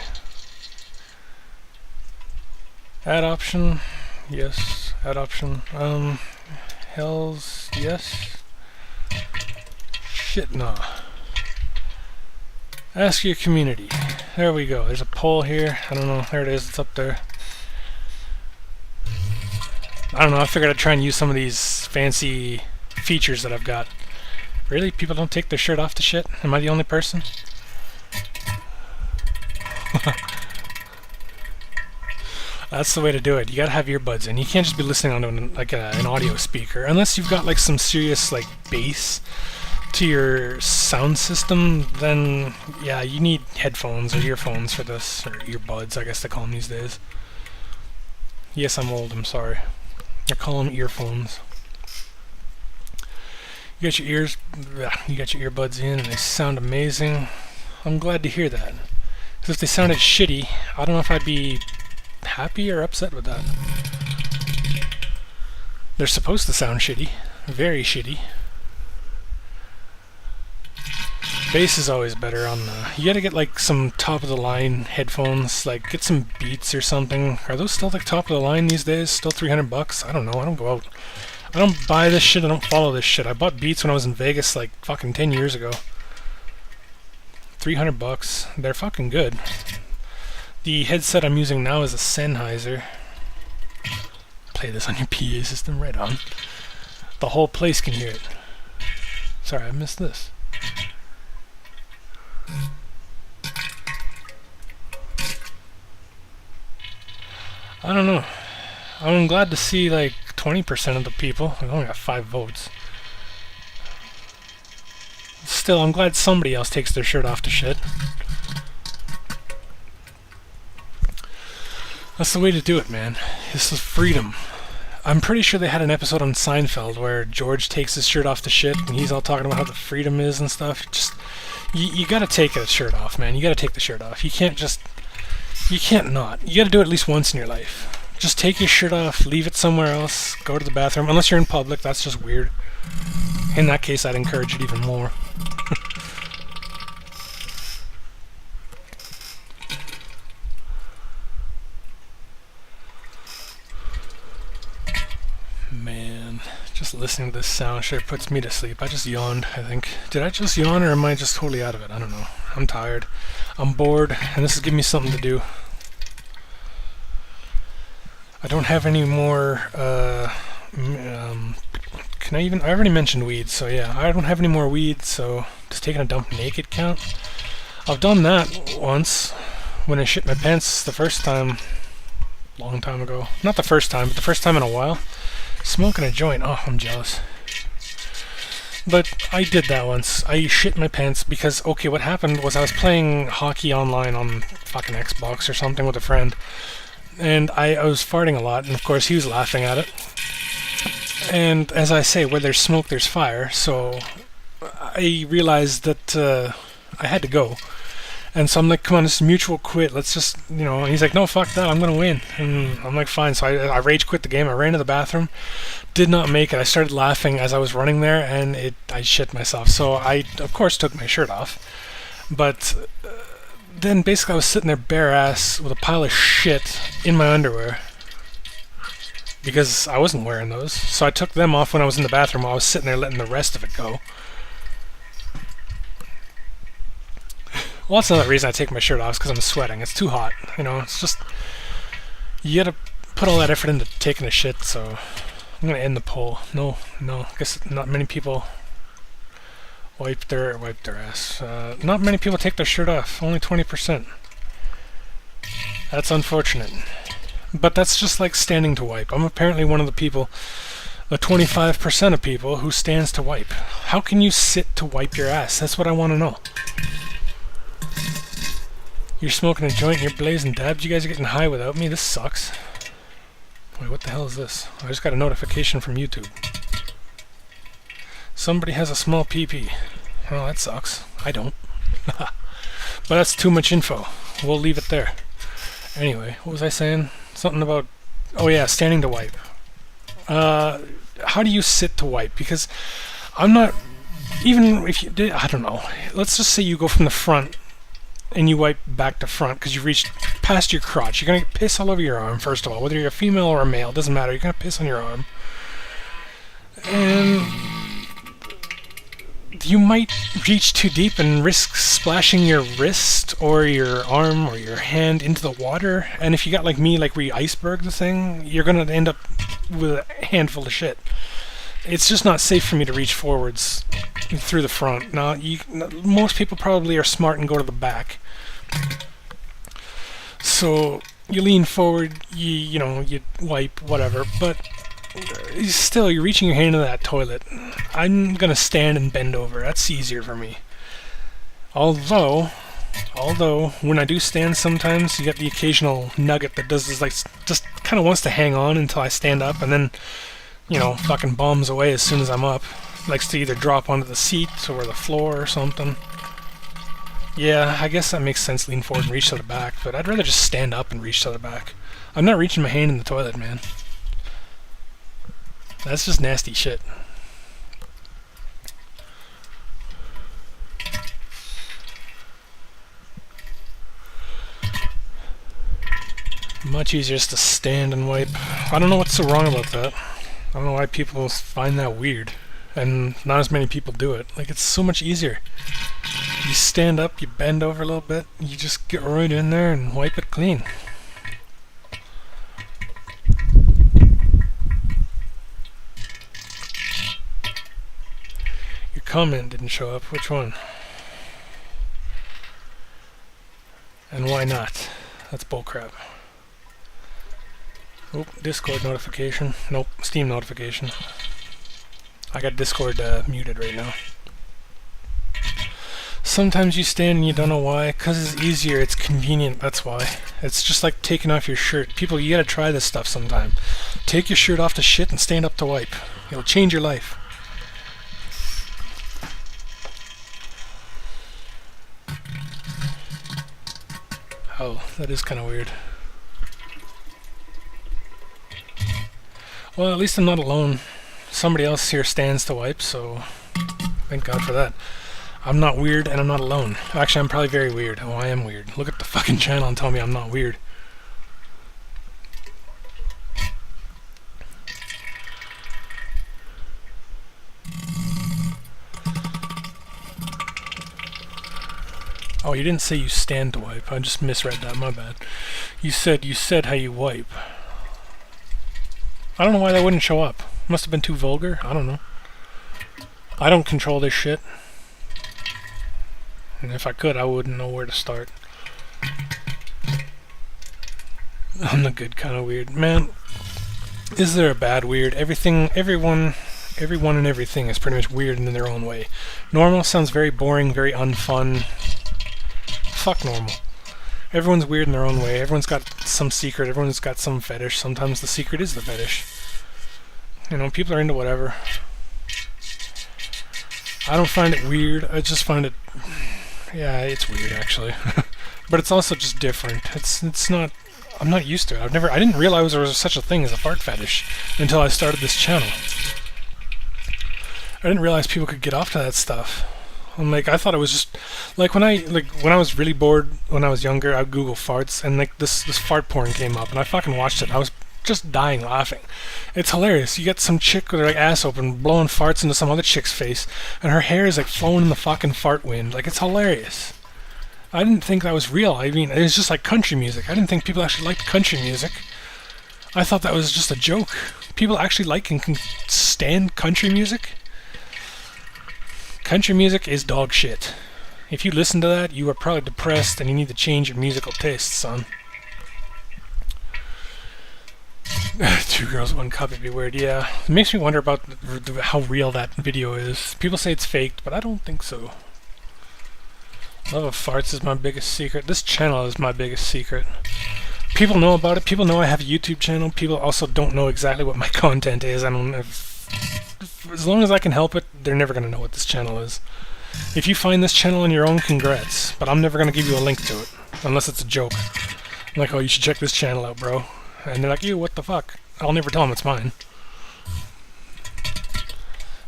Add option. Yes. Add option. Hells. Yes. Shit, no. Ask your community. There we go. There's a poll here. I don't know. There it is. It's up there. I don't know. I figured I'd try and use some of these fancy features that I've got. Really? People don't take their shirt off to shit? Am I the only person? That's the way to do it. You gotta have earbuds in. You can't just be listening on an audio speaker. Unless you've got like some serious like bass to your sound system, then yeah, you need headphones or earphones for this. Or earbuds, I guess they call them these days. Yes, I'm old, I'm sorry. I call them earphones. You got your earbuds in and they sound amazing. I'm glad to hear that. Because if they sounded shitty, I don't know if I'd be happy or upset with that. They're supposed to sound shitty. Very shitty. Bass is always better on the... You gotta get like some top of the line headphones, like get some Beats or something. Are those still like top of the line these days? Still $300? I don't know, I don't go out. I don't buy this shit, I don't follow this shit. I bought Beats when I was in Vegas like fucking 10 years ago. $300. They're fucking good. The headset I'm using now is a Sennheiser. Play this on your PA system, right on. The whole place can hear it. Sorry, I missed this. I don't know. I'm glad to see like 20% of the people. I only got 5 votes. Still, I'm glad somebody else takes their shirt off to shit. That's the way to do it, man. This is freedom. I'm pretty sure they had an episode on Seinfeld where George takes his shirt off to shit and he's all talking about how the freedom is and stuff. Just, you gotta take a shirt off, man. You gotta take the shirt off. You can't not. You gotta do it at least once in your life. Just take your shirt off, leave it somewhere else, go to the bathroom. Unless you're in public, that's just weird. In that case, I'd encourage it even more. Man, just listening to this sound sure puts me to sleep. I just yawned, I think. Did I just yawn or am I just totally out of it? I don't know. I'm tired. I'm bored, and this is giving me something to do. I don't have any more Can I even... I already mentioned weed, so yeah. I don't have any more weed, so... Does taking a dump naked count? I've done that once. When I shit my pants the first time. Long time ago. Not the first time, but the first time in a while. Smoking a joint. Oh, I'm jealous. But I did that once. I shit my pants because, okay, what happened was I was playing hockey online on fucking Xbox or something with a friend. And I was farting a lot, and of course he was laughing at it. And as I say, where there's smoke, there's fire, so I realized that I had to go. And so I'm like, come on, it's a mutual quit, let's just, you know, and he's like, no, fuck that, I'm gonna win. And I'm like, fine, so I rage quit the game, I ran to the bathroom, did not make it, I started laughing as I was running there, and I shit myself. So I, of course, took my shirt off, but then basically I was sitting there bare ass with a pile of shit in my underwear, because I wasn't wearing those. So I took them off when I was in the bathroom while I was sitting there letting the rest of it go. Well, that's another reason I take my shirt off, is because I'm sweating. It's too hot, you know, it's just... You gotta put all that effort into taking a shit, so... I'm gonna end the poll. No, I guess not many people wipe their ass. Not many people take their shirt off, only 20%. That's unfortunate. But that's just like standing to wipe. I'm apparently one of the people, the 25% of people who stands to wipe. How can you sit to wipe your ass? That's what I want to know. You're smoking a joint and you're blazing dabs. You guys are getting high without me. This sucks. Wait, what the hell is this? I just got a notification from YouTube. Somebody has a small PP. Well, that sucks. I don't. But that's too much info. We'll leave it there. Anyway, what was I saying? Something about... Oh yeah, standing to wipe. How do you sit to wipe? Because I'm not... Even if you did... I don't know. Let's just say you go from the front and you wipe back to front because you've reached past your crotch. You're going to get piss all over your arm, first of all. Whether you're a female or a male, doesn't matter. You're going to piss on your arm. And you might reach too deep and risk splashing your wrist or your arm or your hand into the water. And if you got like me, like where you iceberg the thing, you're going to end up with a handful of shit. It's just not safe for me to reach forwards through the front. Now, most people probably are smart and go to the back. So you lean forward, you wipe, whatever, but still, you're reaching your hand into that toilet. I'm gonna stand and bend over. That's easier for me. Although, when I do stand sometimes, you get the occasional nugget that does this, like, just kind of wants to hang on until I stand up, and then, fucking bombs away as soon as I'm up. Likes to either drop onto the seat or the floor or something. Yeah, I guess that makes sense, lean forward and reach to the back, but I'd rather just stand up and reach to the back. I'm not reaching my hand in the toilet, man. That's just nasty shit. Much easier just to stand and wipe. I don't know what's so wrong about that. I don't know why people find that weird. And not as many people do it. Like, it's so much easier. You stand up, you bend over a little bit, you just get right in there and wipe it clean. Your comment didn't show up. Which one? And why not? That's bullcrap. Oh, Discord notification. Nope, Steam notification. I got Discord muted right now. Sometimes you stand and you don't know why. 'Cause it's easier, it's convenient, that's why. It's just like taking off your shirt. People, you gotta try this stuff sometime. Take your shirt off to shit and stand up to wipe. It'll change your life. Oh, that is kind of weird. Well, at least I'm not alone. Somebody else here stands to wipe, so thank God for that. I'm not weird and I'm not alone. Actually, I'm probably very weird. Oh, I am weird. Look at the fucking channel and tell me I'm not weird. Oh, you didn't say you stand to wipe. I just misread that, my bad. You said how you wipe. I don't know why that wouldn't show up. Must have been too vulgar. I don't know. I don't control this shit. And if I could, I wouldn't know where to start. I'm the good kind of weird. Man, is there a bad weird? Everyone and everything is pretty much weird in their own way. Normal sounds very boring, very unfun. Fuck normal. Everyone's weird in their own way. Everyone's got some secret. Everyone's got some fetish. Sometimes the secret is the fetish. You know, people are into whatever. I don't find it weird. I just find it... Yeah, it's weird, actually. But it's also just different. It's not... I'm not used to it. I didn't realize there was such a thing as a fart fetish until I started this channel. I didn't realize people could get off to that stuff. I'm like, I thought it was just like when I was really bored when I was younger, I'd Google farts, and like this fart porn came up, and I fucking watched it. I was just dying laughing. It's hilarious. You get some chick with her like ass open, blowing farts into some other chick's face, and her hair is like flowing in the fucking fart wind. Like, it's hilarious. I didn't think that was real. I mean, it was just like country music. I didn't think people actually liked country music. I thought that was just a joke. People actually like and can stand country music? Country music is dog shit. If you listen to that, you are probably depressed and you need to change your musical tastes, son. 2 girls, 1 cup, it'd be weird. Yeah, it makes me wonder about how real that video is. People say it's faked, but I don't think so. Love of farts is my biggest secret. This channel is my biggest secret. People know about it. People know I have a YouTube channel. People also don't know exactly what my content is. I don't know as long as I can help it, they're never going to know what this channel is. If you find this channel on your own, congrats. But I'm never going to give you a link to it. Unless it's a joke. I'm like, oh, you should check this channel out, bro. And they're like, ew, what the fuck? I'll never tell them it's mine.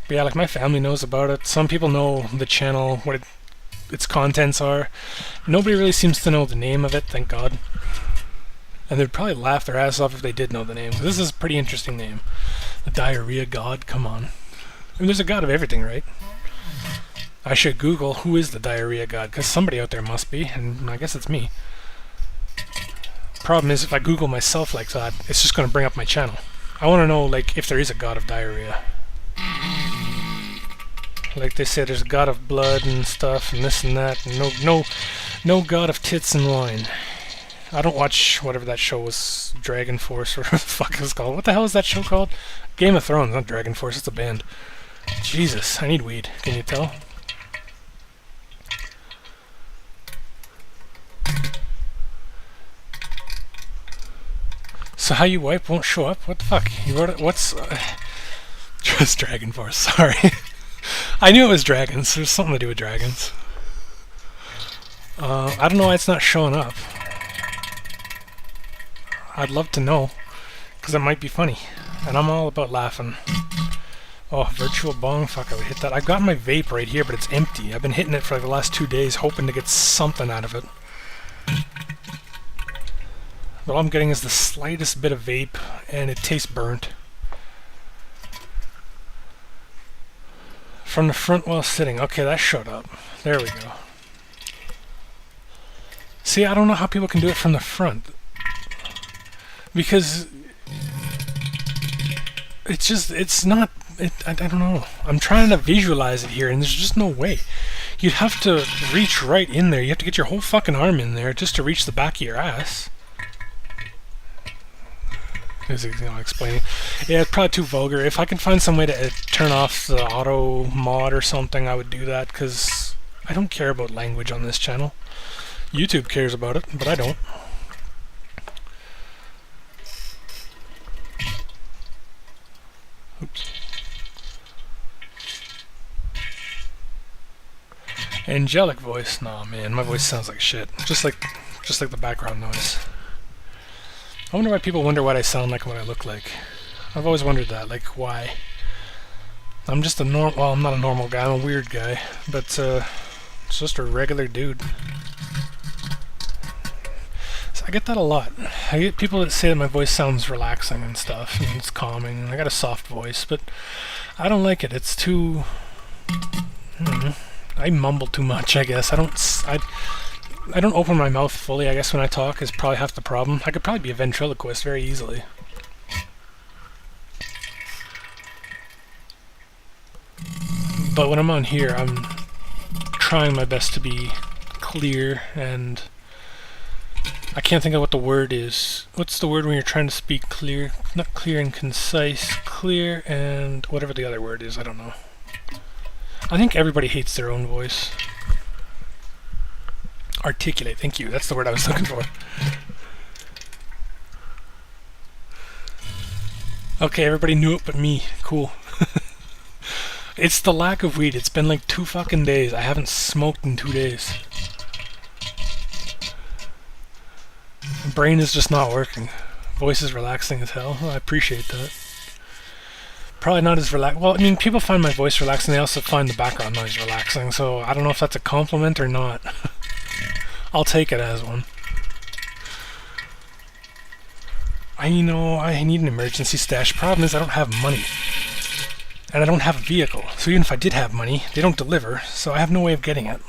But yeah, like, my family knows about it. Some people know the channel, what its contents are. Nobody really seems to know the name of it, thank God. And they'd probably laugh their ass off if they did know the name. This is a pretty interesting name. The Diarrhea God, come on. I mean, there's a god of everything, right? I should Google who is the Diarrhea God, because somebody out there must be, and I guess it's me. Problem is, if I Google myself like that, it's just going to bring up my channel. I want to know, like, if there is a god of diarrhea. Like they say, there's a god of blood and stuff, and this and that, and no god of tits and wine. I don't watch whatever that show was, Dragon Force, or what the fuck it was called. What the hell is that show called? Game of Thrones, not Dragon Force, it's a band. Jesus, I need weed, can you tell? So how you wipe won't show up? What the fuck? You wrote it, what's... just Dragon Force, sorry. I knew it was dragons, there's something to do with dragons. I don't know why it's not showing up. I'd love to know, because it might be funny, and I'm all about laughing. Oh, virtual bong, fuck, I would hit that. I've got my vape right here, but it's empty. I've been hitting it for like the last 2 days, hoping to get something out of it. But all I'm getting is the slightest bit of vape, and it tastes burnt. From the front while sitting. Okay, that showed up. There we go. See, I don't know how people can do it from the front. Because it's just, it's not, I don't know. I'm trying to visualize it here, and there's just no way. You'd have to reach right in there. You have to get your whole fucking arm in there just to reach the back of your ass. Is it, explaining? Yeah, it's probably too vulgar. If I could find some way to turn off the auto mod or something, I would do that, because I don't care about language on this channel. YouTube cares about it, but I don't. Oops. Angelic voice? Nah, man, my voice sounds like shit. Just like the background noise. I wonder why people wonder what I sound like and what I look like. I've always wondered that, like, why? I'm just a well, I'm not a normal guy, I'm a weird guy, but it's just a regular dude. So I get that a lot. I get people that say that my voice sounds relaxing and stuff, and it's calming. I got a soft voice, but I don't like it. It's too... I mumble too much, I guess. I don't open my mouth fully, I guess, when I talk is probably half the problem. I could probably be a ventriloquist very easily. But when I'm on here, I'm trying my best to be clear, and I can't think of what the word is. What's the word when you're trying to speak clear? Not clear and concise, clear and whatever the other word is, I don't know. I think everybody hates their own voice. Articulate, thank you, that's the word I was looking for. Okay, everybody knew it but me. Cool. It's the lack of weed. It's been like 2 fucking days. I haven't smoked in 2 days. My brain is just not working. Voice is relaxing as hell. Well, I appreciate that. Probably not as relaxed. Well, I mean, people find my voice relaxing. They also find the background noise relaxing. So I don't know if that's a compliment or not. I'll take it as one. I need an emergency stash. Problem is I don't have money. And I don't have a vehicle. So even if I did have money, they don't deliver. So I have no way of getting it.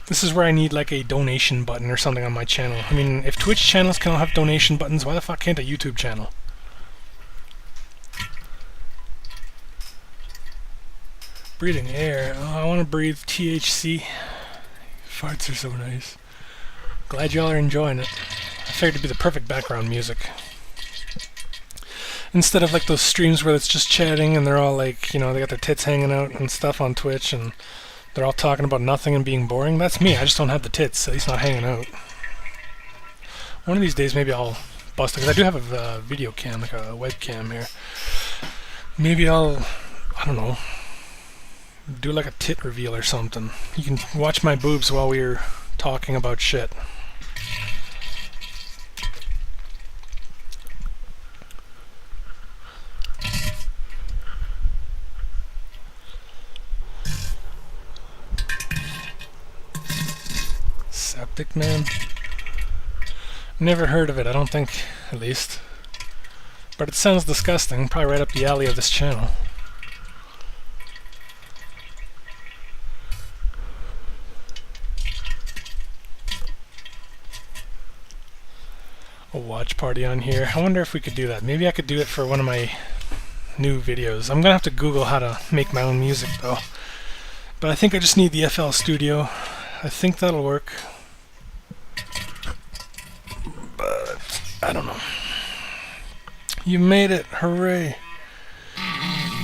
This is where I need like a donation button or something on my channel. I mean, if Twitch channels can all have donation buttons, why the fuck can't a YouTube channel? Breathing air. Oh, I want to breathe THC. Farts are so nice. Glad y'all are enjoying it. I figured it'd be the perfect background music. Instead of like those streams where it's just chatting and they're all like, they got their tits hanging out and stuff on Twitch and they're all talking about nothing and being boring. That's me. I just don't have the tits. At least not hanging out. One of these days maybe I'll bust it, because I do have a video cam, like a webcam here. Maybe I'll, I don't know, do like a tit reveal or something. You can watch my boobs while we're talking about shit. Septic man? Never heard of it, I don't think, at least. But it sounds disgusting, probably right up the alley of this channel. A watch party on here. I wonder if we could do that. Maybe I could do it for one of my new videos. I'm gonna have to Google how to make my own music though. But I think I just need the FL Studio. I think that'll work. But I don't know. You made it! Hooray!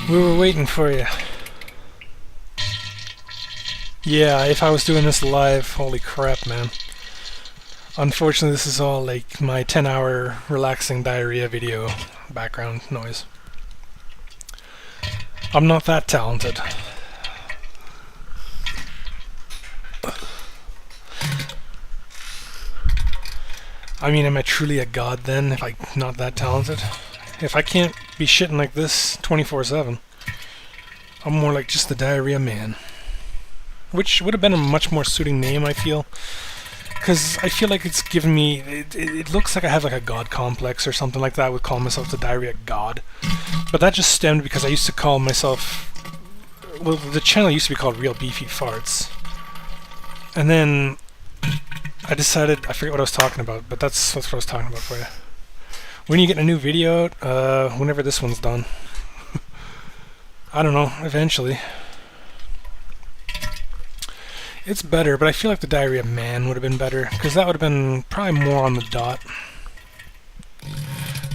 We were waiting for you. Yeah, if I was doing this live, holy crap, man. Unfortunately, this is all like my 10-hour relaxing diarrhea video background noise. I'm not that talented. I mean, am I truly a god then if I'm not that talented? If I can't be shitting like this 24/7, I'm more like just the diarrhea man. Which would have been a much more suiting name, I feel. Because I feel like it's given me... It looks like I have like a god complex or something like that. I would call myself the Diarrhea God. But that just stemmed because I used to call myself... Well, the channel used to be called Real Beefy Farts. And then I decided... I forget what I was talking about, but that's what I was talking about for you. When you get a new video out, whenever this one's done. I don't know, eventually. It's better, but I feel like the Diarrhea Man would have been better, because that would have been probably more on the dot.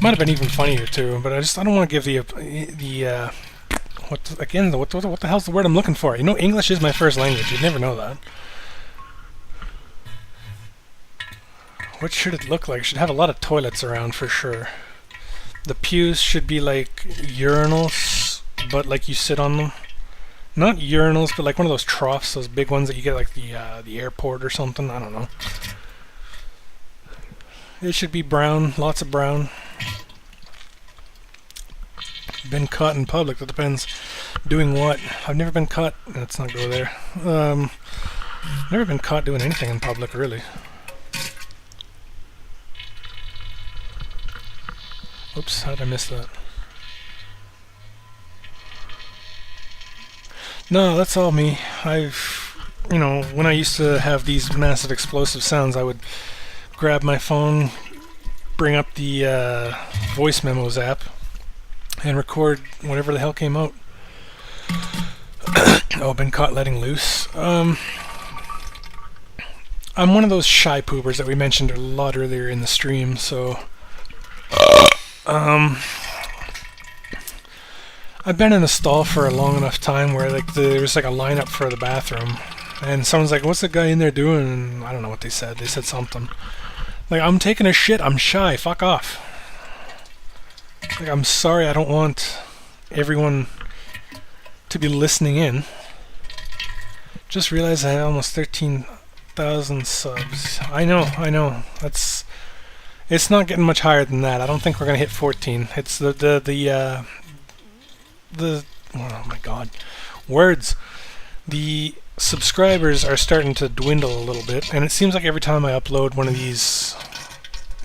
Might have been even funnier too, but I don't want to give what the hell's the word I'm looking for? English is my first language. You'd never know that. What should it look like? It should have a lot of toilets around for sure. The pews should be like urinals, but like you sit on them. Not urinals, but like one of those troughs, those big ones that you get like the airport or something. I don't know. It should be brown, lots of brown. Been caught in public, that depends. Doing what? I've never been caught. Let's not go there. Never been caught doing anything in public, really. Oops, how did I miss that? No, that's all me. When I used to have these massive explosive sounds, I would grab my phone, bring up the voice memos app, and record whatever the hell came out. Oh, been caught letting loose. I'm one of those shy poopers that we mentioned a lot earlier in the stream, so I've been in a stall for a long enough time where like there's like a lineup for the bathroom, and someone's like, "What's the guy in there doing?" And I don't know what they said. They said something like, "I'm taking a shit. I'm shy. Fuck off." Like, I'm sorry. I don't want everyone to be listening in. Just realized I had almost 13,000 subs. I know. It's not getting much higher than that. I don't think we're gonna hit 14. It's the oh my god, words. The subscribers are starting to dwindle a little bit, and it seems like every time I upload one of these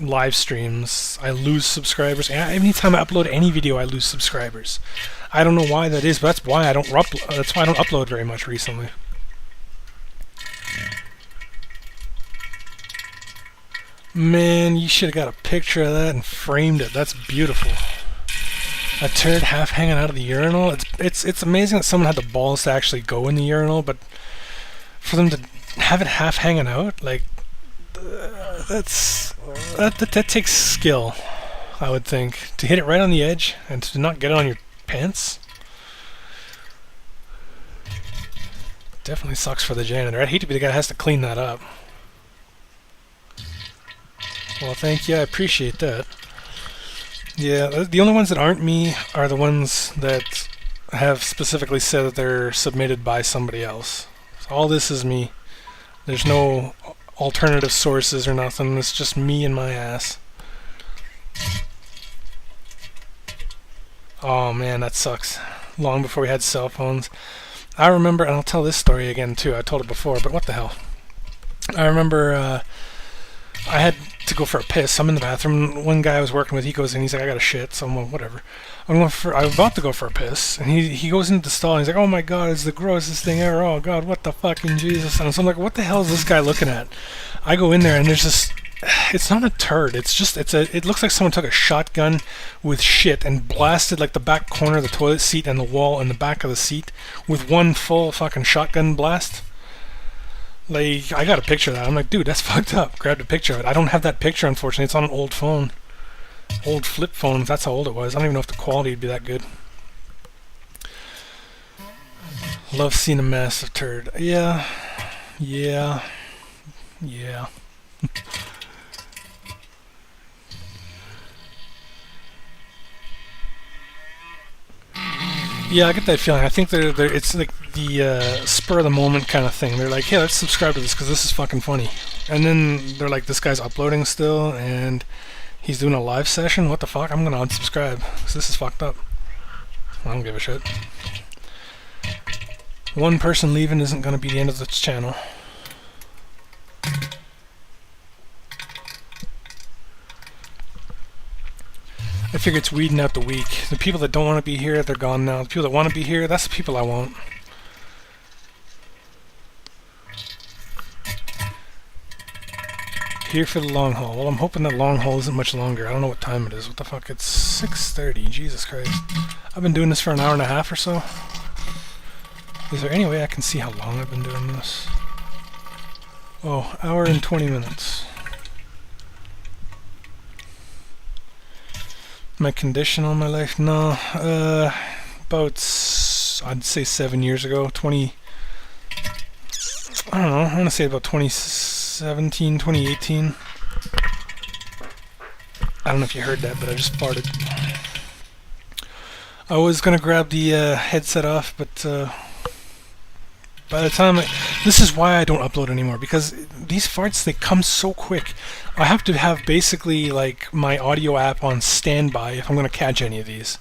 live streams, I lose subscribers. Any time I upload any video, I lose subscribers. I don't know why that is, but that's why I don't upload very much recently. Man, you should have got a picture of that and framed it. That's beautiful. A turd half hanging out of the urinal. It's amazing that someone had the balls to actually go in the urinal, but for them to have it half hanging out, like that takes skill, I would think, to hit it right on the edge and to not get it on your pants. Definitely sucks for the janitor. I'd hate to be the guy that has to clean that up. Well, thank you. I appreciate that. Yeah, the only ones that aren't me are the ones that have specifically said that they're submitted by somebody else. So all this is me. There's no alternative sources or nothing. It's just me and my ass. Oh man, that sucks. Long before we had cell phones. I remember, and I'll tell this story again too. I told it before, but what the hell. I remember I had to go for a piss. I'm in the bathroom. One guy I was working with, he goes in, he's like, "I got a shit," so I'm like, whatever. I'm about to go for a piss, and he goes into the stall, and he's like, "Oh my god, it's the grossest thing ever. Oh god, what the fucking Jesus." And so I'm like, what the hell is this guy looking at? I go in there, and there's this, it's not a turd, it looks like someone took a shotgun with shit and blasted like the back corner of the toilet seat and the wall and the back of the seat with one full fucking shotgun blast. Like, I got a picture of that. I'm like, dude, that's fucked up. Grabbed a picture of it. I don't have that picture, unfortunately. It's on an old phone. Old flip phone, if that's how old it was. I don't even know if the quality would be that good. Love seeing a massive turd. Yeah. Yeah, I get that feeling. I think it's like the spur of the moment kind of thing. They're like, hey, let's subscribe to this because this is fucking funny. And then they're like, this guy's uploading still and he's doing a live session? What the fuck? I'm gonna unsubscribe because this is fucked up. I don't give a shit. One person leaving isn't gonna be the end of this channel. I figure it's weeding out the weak. The people that don't want to be here, they're gone now. The people that want to be here, that's the people I want. Here for the long haul. Well, I'm hoping that long haul isn't much longer. I don't know what time it is. What the fuck? It's 6:30. Jesus Christ. I've been doing this for an hour and a half or so. Is there any way I can see how long I've been doing this? Oh, hour and 20 minutes. My condition all my life? No. About, I'd say 7 years ago. I don't know. I want to say about 2017, 2018. I don't know if you heard that, but I just farted. I was going to grab the headset off, but by the time this is why I don't upload anymore, because these farts, they come so quick. I have to have basically like my audio app on standby if I'm going to catch any of these.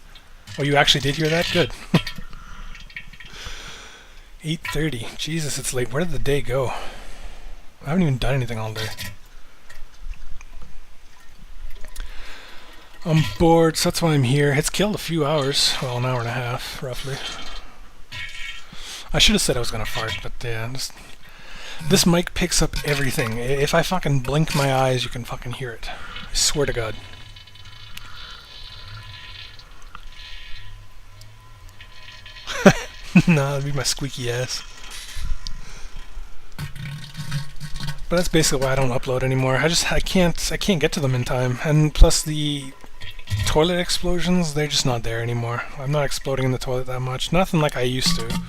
Oh, you actually did hear that? Good. 8:30. Jesus, it's late. Where did the day go? I haven't even done anything all day. I'm bored, so that's why I'm here. It's killed a few hours. Well, an hour and a half, roughly. I should have said I was gonna fart, but yeah, this mic picks up everything. If I fucking blink my eyes, you can fucking hear it. I swear to God. Nah, that'd be my squeaky ass. But that's basically why I don't upload anymore. I can't get to them in time. And plus the toilet explosions, they're just not there anymore. I'm not exploding in the toilet that much. Nothing like I used to.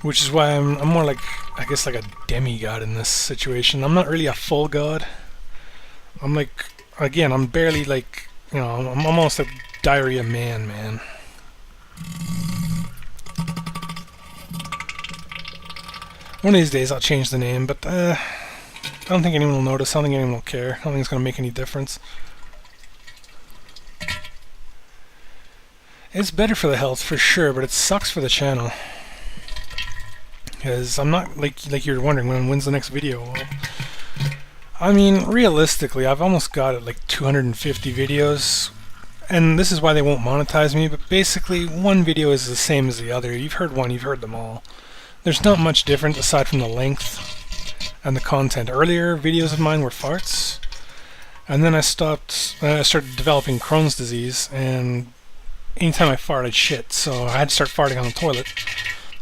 Which is why I'm more like, I guess, like a demigod in this situation. I'm not really a full god. I'm like, again, I'm barely like, you know, I'm almost a diarrhea man. One of these days I'll change the name, but I don't think anyone will notice. I don't think anyone will care. I don't think it's going to make any difference. It's better for the health, for sure, but it sucks for the channel. Because I'm not, like you're wondering, when's the next video? Well, I mean, realistically, I've almost got it like 250 videos, and this is why they won't monetize me, but basically, one video is the same as the other. You've heard one, you've heard them all. There's not much different aside from the length and the content. Earlier videos of mine were farts, and then I started developing Crohn's disease, and anytime I fart, I'd shit, so I had to start farting on the toilet,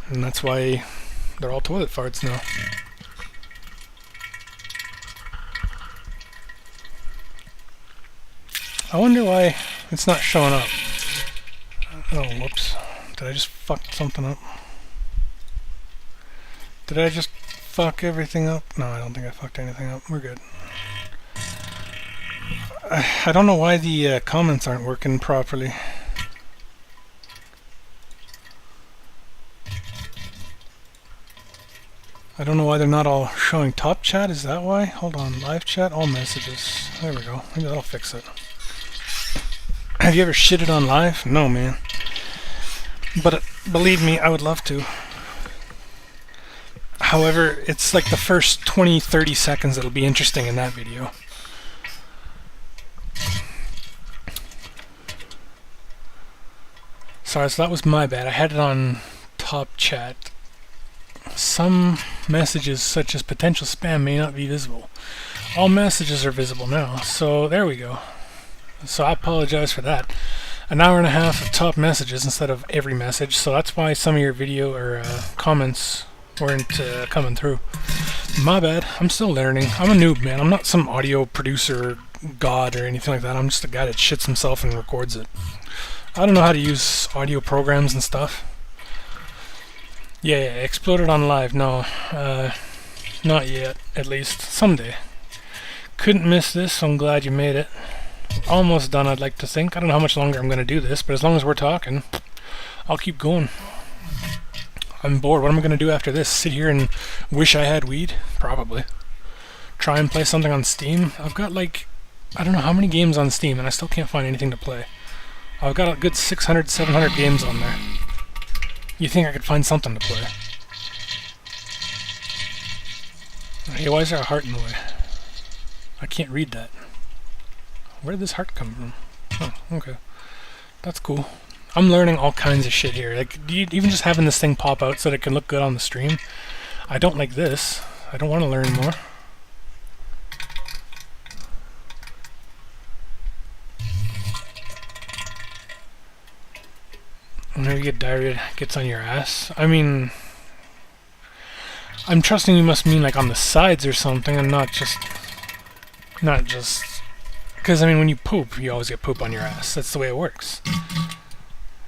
and that's why they're all toilet farts now. I wonder why it's not showing up. Oh, whoops. Did I just fuck something up? Did I just fuck everything up? No, I don't think I fucked anything up. We're good. I don't know why the comments aren't working properly. I don't know why they're not all showing top chat. Is that why? Hold on. Live chat, all messages. There we go. Maybe that'll fix it. Have you ever shitted on live? No, man. But believe me, I would love to. However, it's like the first 20-30 seconds that'll be interesting in that video. Sorry, so that was my bad. I had it on top chat. Some messages, such as potential spam, may not be visible. All messages are visible now, so there we go. So I apologize for that. An hour and a half of top messages instead of every message, so that's why some of your video or comments weren't coming through. My bad. I'm still learning. I'm a noob, man. I'm not some audio producer god or anything like that. I'm just a guy that shits himself and records it. I don't know how to use audio programs and stuff. Yeah, exploded on live. No, not yet, at least. Someday. Couldn't miss this, so I'm glad you made it. Almost done, I'd like to think. I don't know how much longer I'm going to do this, but as long as we're talking, I'll keep going. I'm bored. What am I going to do after this? Sit here and wish I had weed? Probably. Try and play something on Steam? I've got like, I don't know how many games on Steam, and I still can't find anything to play. I've got a good 600, 700 games on there. You think I could find something to play? Hey, why is there a heart in the way? I can't read that. Where did this heart come from? Oh, okay. That's cool. I'm learning all kinds of shit here. Like, even just having this thing pop out so that it can look good on the stream. I don't like this. I don't want to learn more. Whenever you get diarrhea, it gets on your ass. I mean, I'm trusting you must mean like on the sides or something, and not just, because I mean when you poop, you always get poop on your ass. That's the way it works.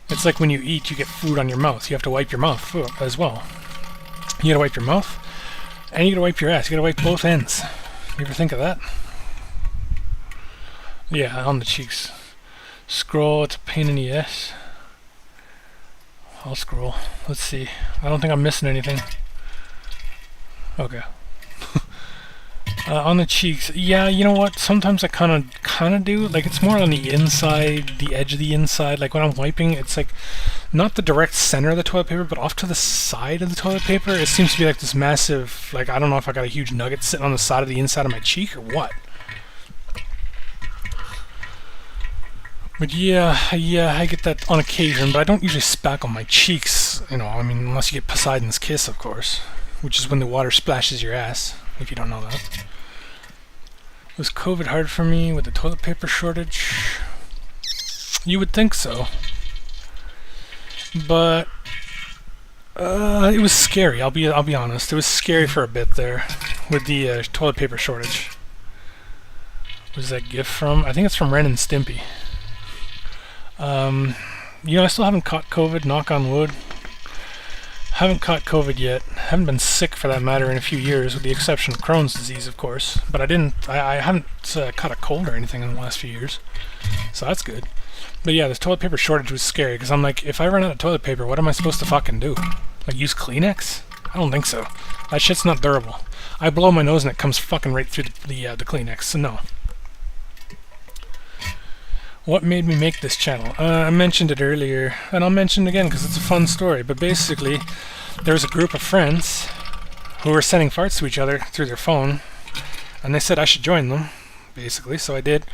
It's like when you eat, you get food on your mouth. You have to wipe your mouth as well. You gotta wipe your mouth, and you gotta wipe your ass. You gotta wipe both ends. You ever think of that? Yeah, on the cheeks. Scroll, it's a pain in the ass. I'll scroll. Let's see. I don't think I'm missing anything. Okay. On the cheeks, yeah, you know what? Sometimes I kind of do. Like, it's more on the inside, the edge of the inside. Like when I'm wiping, it's like not the direct center of the toilet paper, but off to the side of the toilet paper. It seems to be like this massive, like, I don't know if I got a huge nugget sitting on the side of the inside of my cheek or what. But yeah, I get that on occasion, but I don't usually spackle my cheeks, you know, I mean, unless you get Poseidon's kiss, of course, which is when the water splashes your ass, if you don't know that. Was COVID hard for me with the toilet paper shortage? You would think so. But it was scary. I'll be honest. It was scary for a bit there with the toilet paper shortage. Where's that GIF from? I think it's from Ren and Stimpy. I still haven't caught COVID. Knock on wood. Haven't caught COVID yet. Haven't been sick for that matter in a few years, with the exception of Crohn's disease, of course. But I haven't caught a cold or anything in the last few years, so that's good. But yeah, this toilet paper shortage was scary because I'm like, if I run out of toilet paper, what am I supposed to fucking do? Like use Kleenex? I don't think so. That shit's not durable. I blow my nose and it comes fucking right through the Kleenex. So no. What made me make this channel? I mentioned it earlier, and I'll mention it again because it's a fun story. But basically, there was a group of friends who were sending farts to each other through their phone, and they said I should join them, basically, so I did.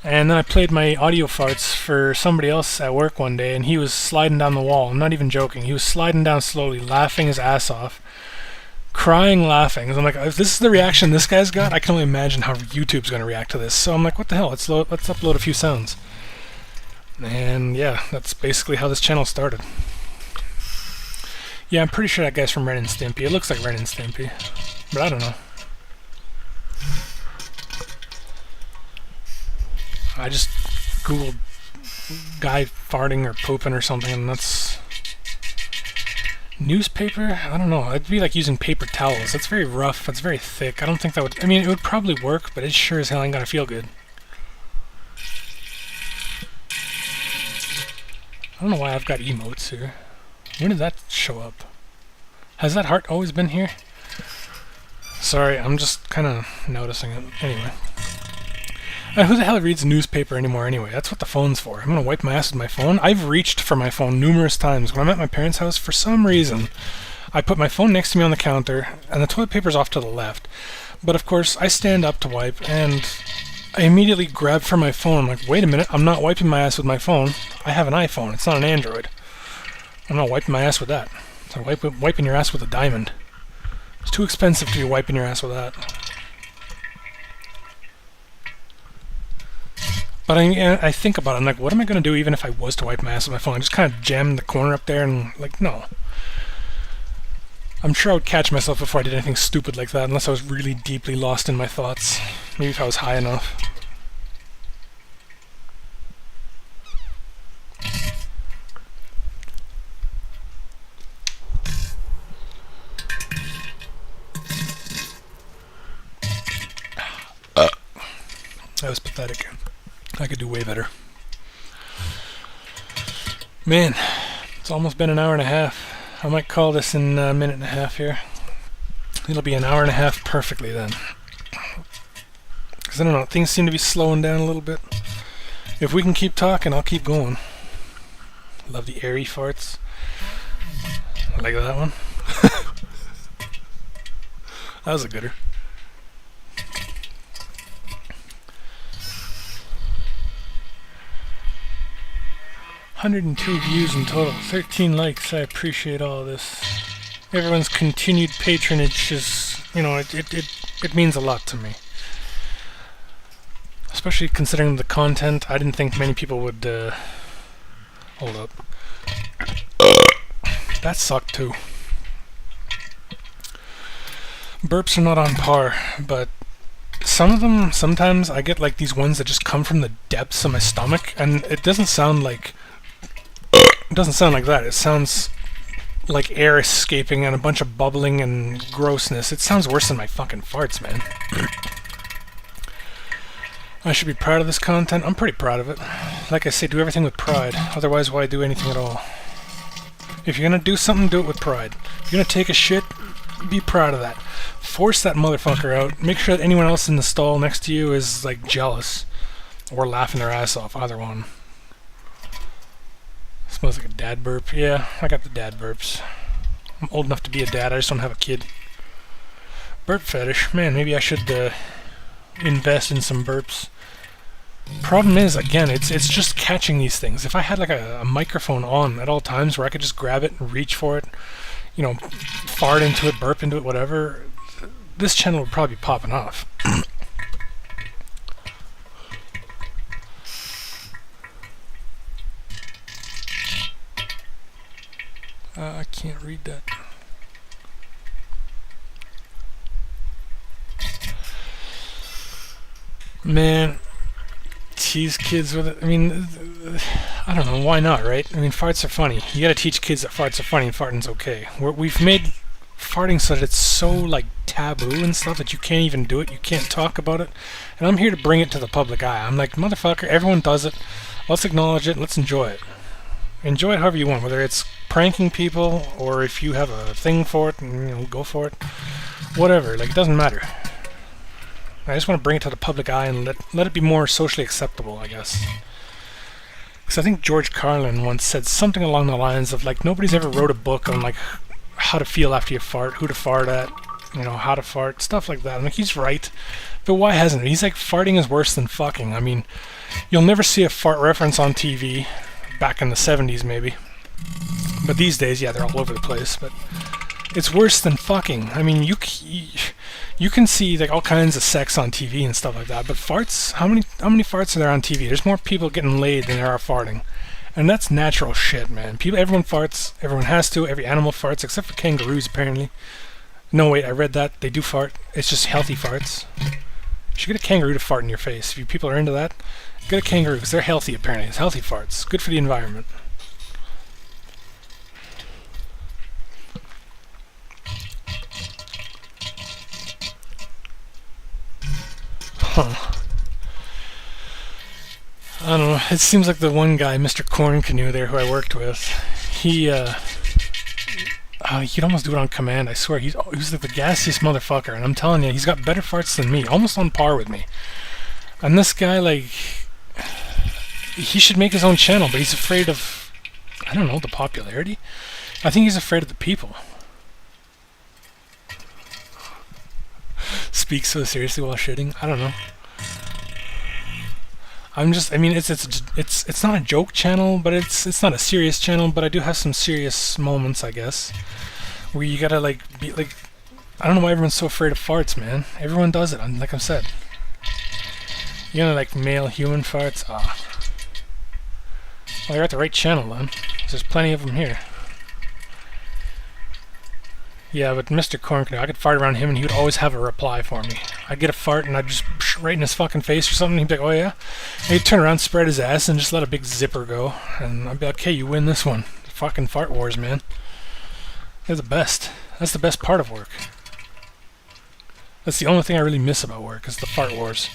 And then I played my audio farts for somebody else at work one day, and he was sliding down the wall. I'm not even joking. He was sliding down slowly, laughing his ass off. Crying, laughing. I'm like, if this is the reaction this guy's got, I can only imagine how YouTube's going to react to this. So I'm like, what the hell? Let's upload a few sounds. And yeah, that's basically how this channel started. Yeah, I'm pretty sure that guy's from Ren and Stimpy. It looks like Ren and Stimpy, but I don't know. I just googled guy farting or pooping or something, and that's... Newspaper? I don't know. It'd be like using paper towels. That's very rough. It's very thick. I don't think that would... I mean, it would probably work, but it sure as hell ain't gonna feel good. I don't know why I've got emotes here. When did that show up? Has that heart always been here? Sorry, I'm just kind of noticing it. Anyway. Who the hell reads newspaper anymore anyway? That's what the phone's for. I'm gonna wipe my ass with my phone. I've reached for my phone numerous times. When I'm at my parents' house, for some reason, I put my phone next to me on the counter, and the toilet paper's off to the left. But of course, I stand up to wipe, and I immediately grab for my phone. I'm like, wait a minute, I'm not wiping my ass with my phone. I have an iPhone, it's not an Android. I'm not wiping my ass with that. It's like wiping your ass with a diamond. It's too expensive to be wiping your ass with that. But I think about it, I'm like, what am I going to do even if I was to wipe my ass with my phone? I just kind of jam the corner up there and, like, no. I'm sure I would catch myself before I did anything stupid like that, unless I was really deeply lost in my thoughts. Maybe if I was high enough. That was pathetic. I could do way better. Man, it's almost been an hour and a half. I might call this in a minute and a half here. It'll be an hour and a half perfectly then. Because I don't know, things seem to be slowing down a little bit. If we can keep talking, I'll keep going. Love the airy farts. I like that one. That was a gooder. 102 views in total, 13 likes. I appreciate all of this. Everyone's continued patronage is, you know, it means a lot to me. Especially considering the content. I didn't think many people would, hold up. That sucked too. Burps are not on par, but some of them, sometimes I get like these ones that just come from the depths of my stomach, and it doesn't sound like that. It sounds like air escaping and a bunch of bubbling and grossness. It sounds worse than my fucking farts, man. I should be proud of this content. I'm pretty proud of it. Like I say, do everything with pride. Otherwise, why do anything at all? If you're gonna do something, do it with pride. If you're gonna take a shit, be proud of that. Force that motherfucker out. Make sure that anyone else in the stall next to you is, like, jealous. Or laughing their ass off. Either one. Smells like a dad burp. Yeah, I got the dad burps. I'm old enough to be a dad, I just don't have a kid. Burp fetish. Man, maybe I should invest in some burps. Problem is, again, it's just catching these things. If I had like a microphone on at all times where I could just grab it and reach for it, you know, fart into it, burp into it, whatever, this channel would probably be popping off. I can't read that. Man, tease kids with it. I mean, I don't know, why not, right? I mean, farts are funny. You gotta teach kids that farts are funny and farting's okay. We've made farting so that it's so, like, taboo and stuff that you can't even do it. You can't talk about it. And I'm here to bring it to the public eye. I'm like, motherfucker, everyone does it. Let's acknowledge it. Let's enjoy it. Enjoy it however you want, whether it's pranking people or if you have a thing for it, and, you know, go for it. Whatever, like, it doesn't matter. I just want to bring it to the public eye and let it be more socially acceptable, I guess. Because I think George Carlin once said something along the lines of, like, nobody's ever wrote a book on, like, how to feel after you fart, who to fart at, you know, how to fart, stuff like that. I'm like, he's right. But why hasn't it? He's like, farting is worse than fucking. I mean, you'll never see a fart reference on TV, back in the 70s maybe. But these days, yeah, they're all over the place. But it's worse than fucking. I mean, you can see like all kinds of sex on TV and stuff like that, but farts, how many farts are there on TV? There's more people getting laid than there are farting. And that's natural shit, man. Everyone farts, everyone has to, every animal farts, except for kangaroos, apparently. No, wait, I read that. They do fart. It's just healthy farts. You should get a kangaroo to fart in your face. If you people are into that, get a kangaroo, because they're healthy, apparently. It's healthy farts. Good for the environment. Huh. I don't know. It seems like the one guy, Mr. Corn Canoe there, who I worked with, he'd almost do it on command, I swear. He's like the gassiest motherfucker, and I'm telling you, he's got better farts than me, almost on par with me. And this guy, like, he should make his own channel, but he's afraid of, I don't know, the popularity? I think he's afraid of the people. Speak so seriously while shitting? I don't know. I mean, it's not a joke channel, but it's not a serious channel, but I do have some serious moments, I guess, where you gotta, like, be, like, I don't know why everyone's so afraid of farts, man. Everyone does it, like I said. You know, like, male human farts? Ah. Well, you're at the right channel, then. There's plenty of them here. Yeah, but Mr. Corncanoe, I could fart around him and he would always have a reply for me. I'd get a fart and I'd just right in his fucking face or something. He'd be like, oh yeah? And he'd turn around, spread his ass, and just let a big zipper go. And I'd be like, okay, you win this one. Fucking fart wars, man. They're the best. That's the best part of work. That's the only thing I really miss about work, is the fart wars.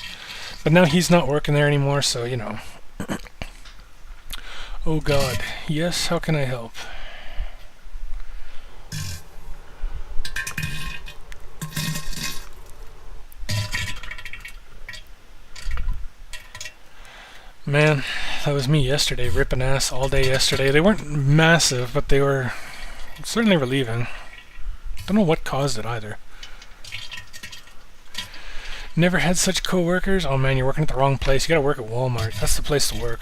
But now he's not working there anymore, so, you know. Oh God. Yes, how can I help? Man, that was me yesterday, ripping ass all day yesterday. They weren't massive, but they were certainly relieving. Don't know what caused it either. Never had such co-workers? Oh man, you're working at the wrong place. You gotta work at Walmart. That's the place to work.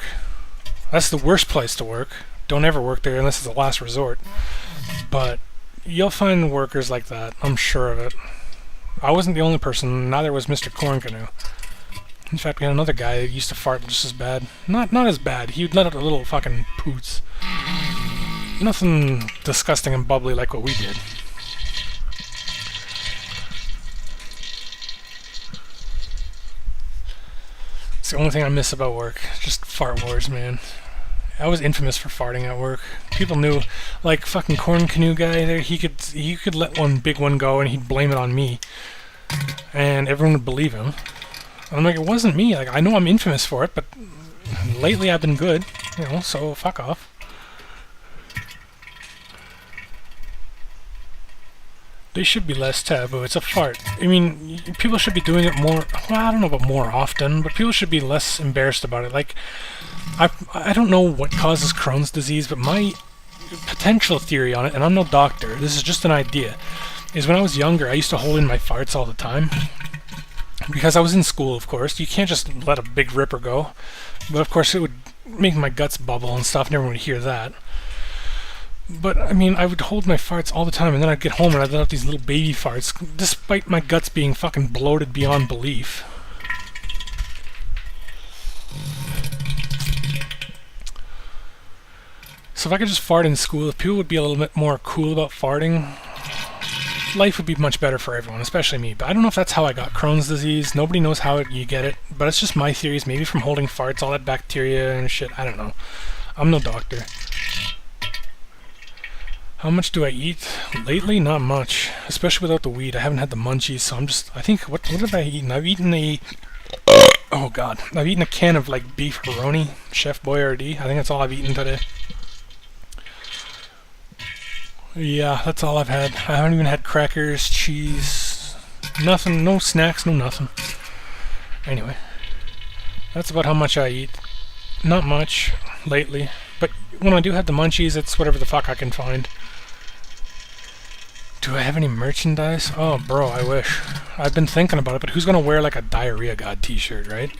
That's the worst place to work. Don't ever work there unless it's the last resort. But you'll find workers like that, I'm sure of it. I wasn't the only person, neither was Mr. Corncanoe. In fact, we had another guy who used to fart just as bad. Not as bad. He'd let out a little fucking poots. Nothing disgusting and bubbly like what we did. It's the only thing I miss about work. Just fart wars, man. I was infamous for farting at work. People knew, like fucking Corn Canoe guy there, he could let one big one go and he'd blame it on me. And everyone would believe him. I'm like, it wasn't me. Like, I know I'm infamous for it, but lately I've been good, you know, so fuck off. They should be less taboo. It's a fart. I mean, people should be doing it more, well, I don't know about more often, but people should be less embarrassed about it. Like, I don't know what causes Crohn's disease, but my potential theory on it, and I'm no doctor, this is just an idea, is when I was younger, I used to hold in my farts all the time. Because I was in school, of course. You can't just let a big ripper go. But of course it would make my guts bubble and stuff, and everyone would hear that. But, I mean, I would hold my farts all the time, and then I'd get home and I'd let out these little baby farts, despite my guts being fucking bloated beyond belief. So if I could just fart in school, if people would be a little bit more cool about farting, life would be much better for everyone, especially me. But I don't know if that's how I got Crohn's disease. Nobody knows how you get it, but it's just my theories. Maybe from holding farts, all that bacteria and shit. I don't know. I'm no doctor. How much do I eat? Lately, not much. Especially without the weed. I haven't had the munchies, so I think, what have I eaten? I've eaten oh god. I've eaten a can of, like, beef Peroni, Chef Boyardee. I think that's all I've eaten today. Yeah, that's all I've had. I haven't even had crackers, cheese, nothing, no snacks, no nothing. Anyway, that's about how much I eat. Not much lately, but when I do have the munchies, it's whatever the fuck I can find. Do I have any merchandise? Oh, bro, I wish. I've been thinking about it, but who's gonna wear like a Diarrhea God t-shirt, right?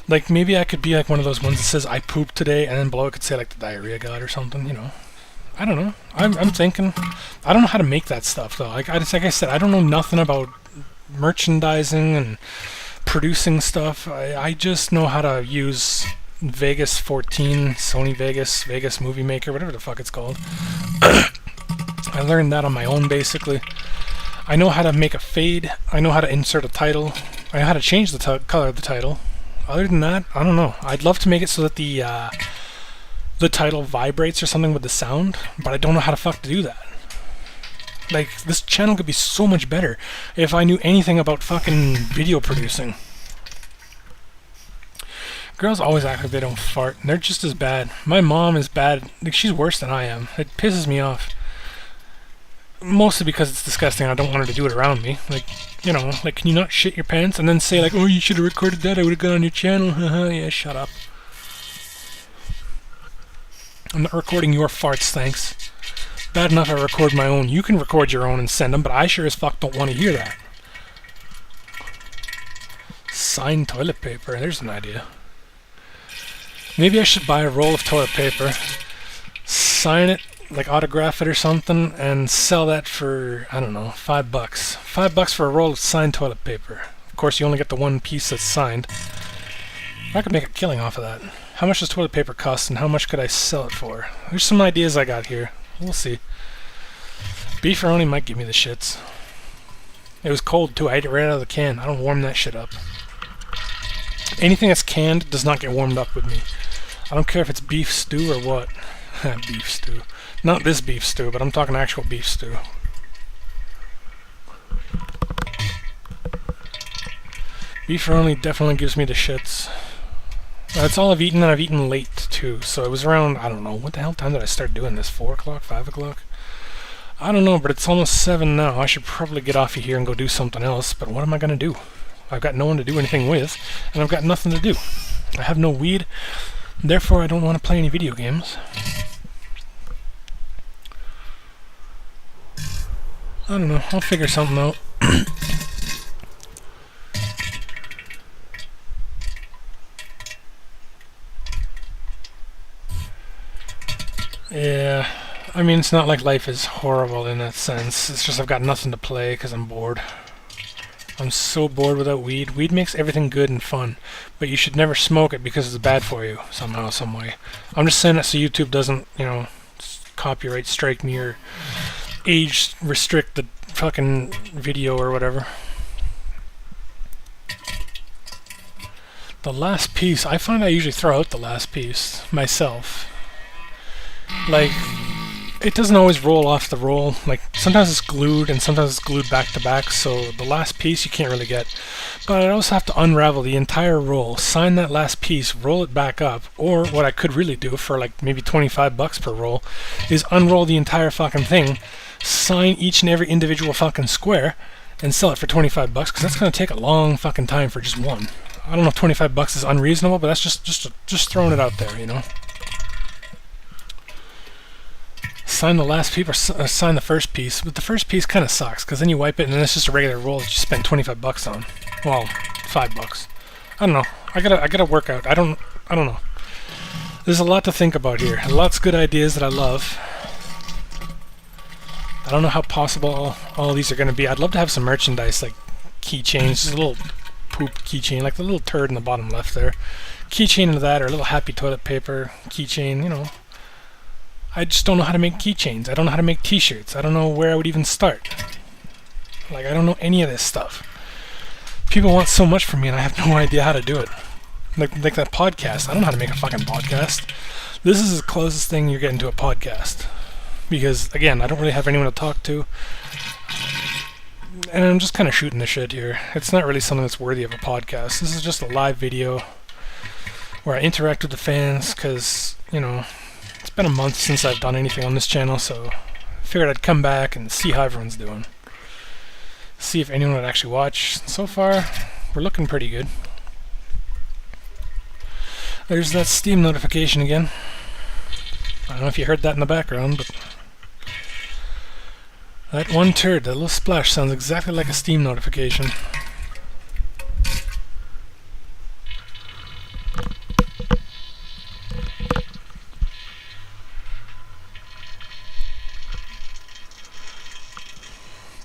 Like, maybe I could be like one of those ones that says, I pooped today, and then below it could say like the Diarrhea God or something, you know. I don't know. I'm thinking. I don't know how to make that stuff though. Like I said, I don't know nothing about merchandising and producing stuff. I just know how to use Vegas 14, Sony Vegas Movie Maker, whatever the fuck it's called. I learned that on my own basically. I know how to make a fade. I know how to insert a title. I know how to change the color of the title. Other than that, I don't know. I'd love to make it so that the title vibrates or something with the sound, but I don't know how to fuck to do that. Like, this channel could be so much better if I knew anything about fucking video producing. Girls always act like they don't fart, and they're just as bad. My mom is bad. Like, she's worse than I am. It pisses me off. Mostly because it's disgusting and I don't want her to do it around me. Like, you know, like, can you not shit your pants? And then say, like, oh, you should have recorded that, I would have got on your channel. Haha, yeah, shut up. I'm not recording your farts, thanks. Bad enough I record my own. You can record your own and send them, but I sure as fuck don't want to hear that. Signed toilet paper. There's an idea. Maybe I should buy a roll of toilet paper, sign it, like autograph it or something, and sell that for, I don't know, $5. $5 for a roll of signed toilet paper. Of course, you only get the one piece that's signed. I could make a killing off of that. How much does toilet paper cost, and how much could I sell it for? There's some ideas I got here. We'll see. Beefaroni might give me the shits. It was cold, too. I ate it right out of the can. I don't warm that shit up. Anything that's canned does not get warmed up with me. I don't care if it's beef stew or what. Beef stew. Not this beef stew, but I'm talking actual beef stew. Beefaroni definitely gives me the shits. That's all I've eaten, and I've eaten late, too. So it was around, I don't know, what the hell time did I start doing this? 4 o'clock? 5 o'clock? I don't know, but it's almost 7 now. I should probably get off of here and go do something else, but what am I going to do? I've got no one to do anything with, and I've got nothing to do. I have no weed, therefore I don't want to play any video games. I don't know, I'll figure something out. Yeah, I mean, it's not like life is horrible in that sense. It's just I've got nothing to play because I'm bored. I'm so bored without weed. Weed makes everything good and fun, but you should never smoke it because it's bad for you somehow, some way. I'm just saying that so YouTube doesn't, you know, copyright strike me or age restrict the fucking video or whatever. The last piece, I find I usually throw out the last piece myself. Like, it doesn't always roll off the roll. Like, sometimes it's glued and sometimes it's glued back to back, so the last piece you can't really get. But I also have to unravel the entire roll, sign that last piece, roll it back up, or what I could really do for like maybe $25 per roll is unroll the entire fucking thing, sign each and every individual fucking square, and sell it for $25, because that's going to take a long fucking time for just one. I don't know if $25 is unreasonable, but that's just throwing it out there, you know. Sign the last piece or sign the first piece, but the first piece kind of sucks because then you wipe it and then it's just a regular roll that you spend $25 on. Well, $5. I don't know. I gotta work out. I don't know. There's a lot to think about here. Lots of good ideas that I love. I don't know how possible all these are gonna be. I'd love to have some merchandise like keychains, just a little poop keychain, like the little turd in the bottom left there. Keychain into that, or a little happy toilet paper keychain. You know. I just don't know how to make keychains. I don't know how to make t-shirts. I don't know where I would even start. Like, I don't know any of this stuff. People want so much from me and I have no idea how to do it. Like that podcast. I don't know how to make a fucking podcast. This is the closest thing you're getting to a podcast. Because, again, I don't really have anyone to talk to. And I'm just kind of shooting the shit here. It's not really something that's worthy of a podcast. This is just a live video where I interact with the fans because, you know, it's been a month since I've done anything on this channel, so I figured I'd come back and see how everyone's doing. See if anyone would actually watch. So far, we're looking pretty good. There's that Steam notification again. I don't know if you heard that in the background, but that one turd, that little splash, sounds exactly like a Steam notification.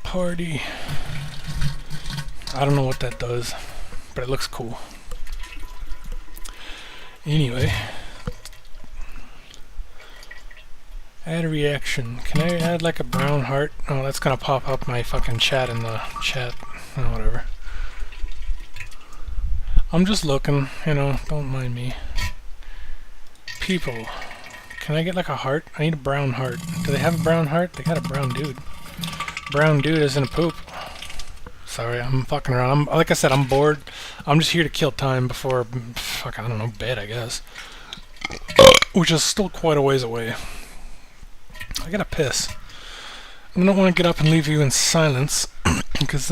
Party. I don't know what that does, but it looks cool. Anyway. Add a reaction. Can I add like a brown heart? Oh, that's gonna pop up my fucking chat in the chat. Oh, whatever. I'm just looking, you know, don't mind me. People. Can I get like a heart? I need a brown heart. Do they have a brown heart? They got a brown dude. Brown dude isn't a poop. Sorry, I'm fucking around. Like I said, I'm bored. I'm just here to kill time before, fuck, I don't know, bed, I guess. Which is still quite a ways away. I gotta piss. I don't want to get up and leave you in silence, because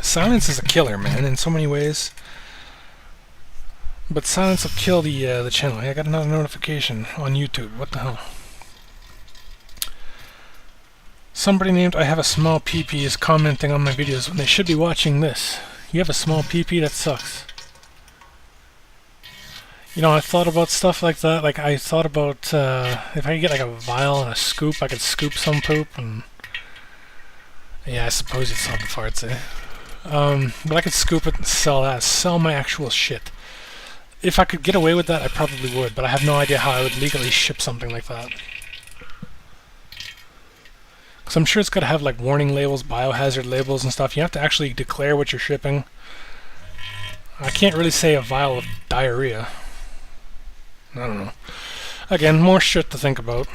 silence is a killer, man, in so many ways. But silence will kill the channel. Hey, I got another notification on YouTube. What the hell? Somebody named I have a small PP is commenting on my videos when they should be watching this. You have a small PP? That sucks. You know, I thought about stuff like that. Like, I thought about if I could get like a vial and a scoop, I could scoop some poop and... Yeah, I suppose you'd sell the farts, eh? But I could scoop it and sell that. Sell my actual shit. If I could get away with that, I probably would, but I have no idea how I would legally ship something like that. Because I'm sure it's got to have like warning labels, biohazard labels and stuff. You have to actually declare what you're shipping. I can't really say a vial of diarrhea. I don't know. Again, more shit to think about.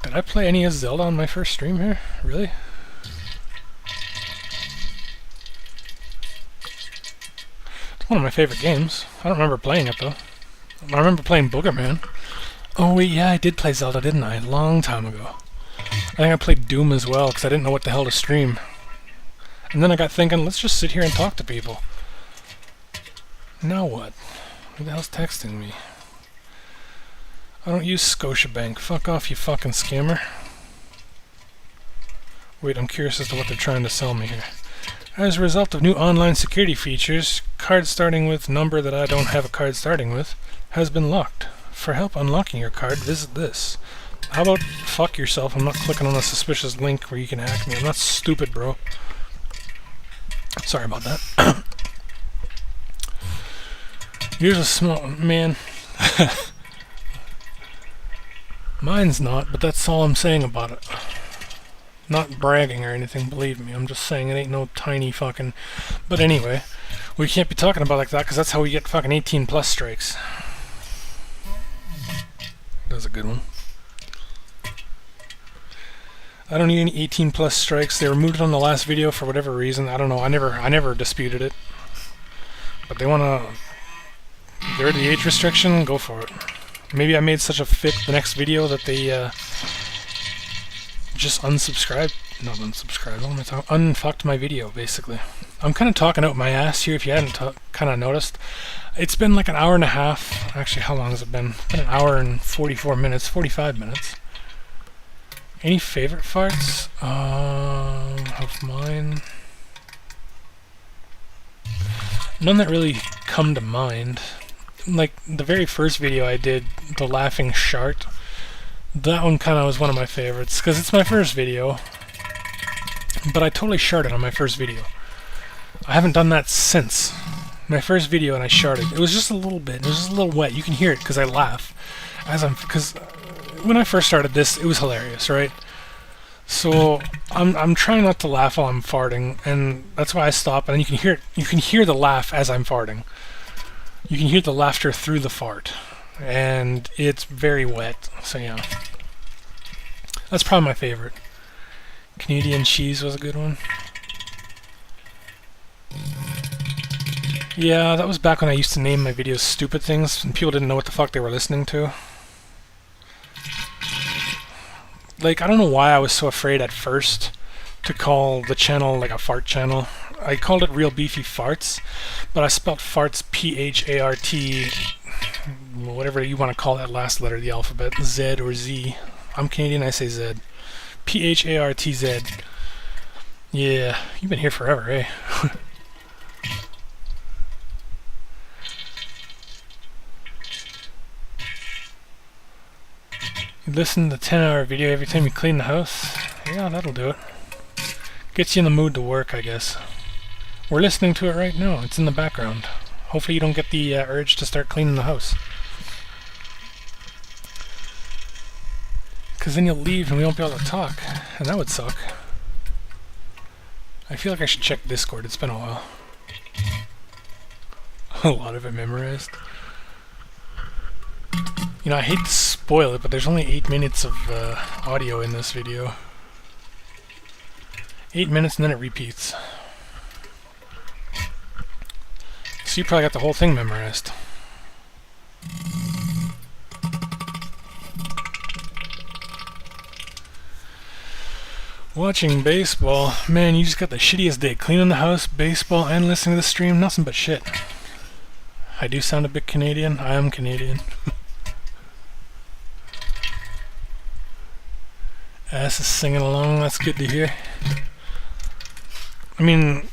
Did I play any of Zelda on my first stream here? Really? It's one of my favorite games. I don't remember playing it though. I remember playing Boogerman. Oh wait, yeah, I did play Zelda, didn't I? A long time ago. I think I played Doom as well, because I didn't know what the hell to stream. And then I got thinking, let's just sit here and talk to people. Now what? Who the hell's texting me? I don't use Scotiabank. Fuck off, you fucking scammer. Wait, I'm curious as to what they're trying to sell me here. As a result of new online security features, card starting with number that I don't have a card starting with has been locked. For help unlocking your card, visit this. How about fuck yourself? I'm not clicking on a suspicious link where you can hack me. I'm not stupid, bro. Sorry about that. Here's a small... Man. Mine's not, but that's all I'm saying about it. Not bragging or anything, believe me. I'm just saying it ain't no tiny fucking... But anyway, we can't be talking about it like that, because that's how we get fucking 18 plus strikes. That was a good one. I don't need any 18 plus strikes. They removed it on the last video for whatever reason. I don't know. I never disputed it. But they want to... They're the age restriction. Go for it. Maybe I made such a fit the next video that they just unsubscribed. Not unsubscribed. What am I talking? Unfucked my video, basically. I'm kind of talking out my ass here. If you hadn't kind of noticed, it's been like an hour and a half. Actually, how long has it been? It's been an hour and 44 minutes, 45 minutes. Any favorite farts? Of mine. None that really come to mind. Like, the very first video I did, the laughing shart, that one kind of was one of my favorites, because it's my first video, but I totally sharted on my first video. I haven't done that since. My first video and I sharted. It was just a little bit. It was just a little wet. You can hear it because I laugh. Because when I first started this, it was hilarious, right? So I'm trying not to laugh while I'm farting, and that's why I stop. And then you can hear it. You can hear the laugh as I'm farting. You can hear the laughter through the fart, and it's very wet. So yeah, that's probably my favorite. Canadian cheese was a good one. Yeah, that was back when I used to name my videos stupid things, and people didn't know what the fuck they were listening to. Like, I don't know why I was so afraid at first to call the channel like a fart channel. I called it Real Beefy Farts, but I spelled farts P-H-A-R-T, whatever you want to call that last letter of the alphabet, Z or Z. I'm Canadian, I say Z. P-H-A-R-T-Z. Yeah, you've been here forever, eh? You listen to the 10-hour video every time you clean the house? Yeah, that'll do it. Gets you in the mood to work, I guess. We're listening to it right now. It's in the background. Hopefully you don't get the urge to start cleaning the house. Because then you'll leave and we won't be able to talk. And that would suck. I feel like I should check Discord. It's been a while. A lot of it memorized. You know, I hate to spoil it, but there's only 8 minutes of audio in this video. 8 minutes and then it repeats. So you probably got the whole thing memorized. Watching baseball. Man, you just got the shittiest day. Cleaning the house, baseball, and listening to the stream. Nothing but shit. I do sound a bit Canadian. I am Canadian. Ass is singing along, that's good to hear. I mean,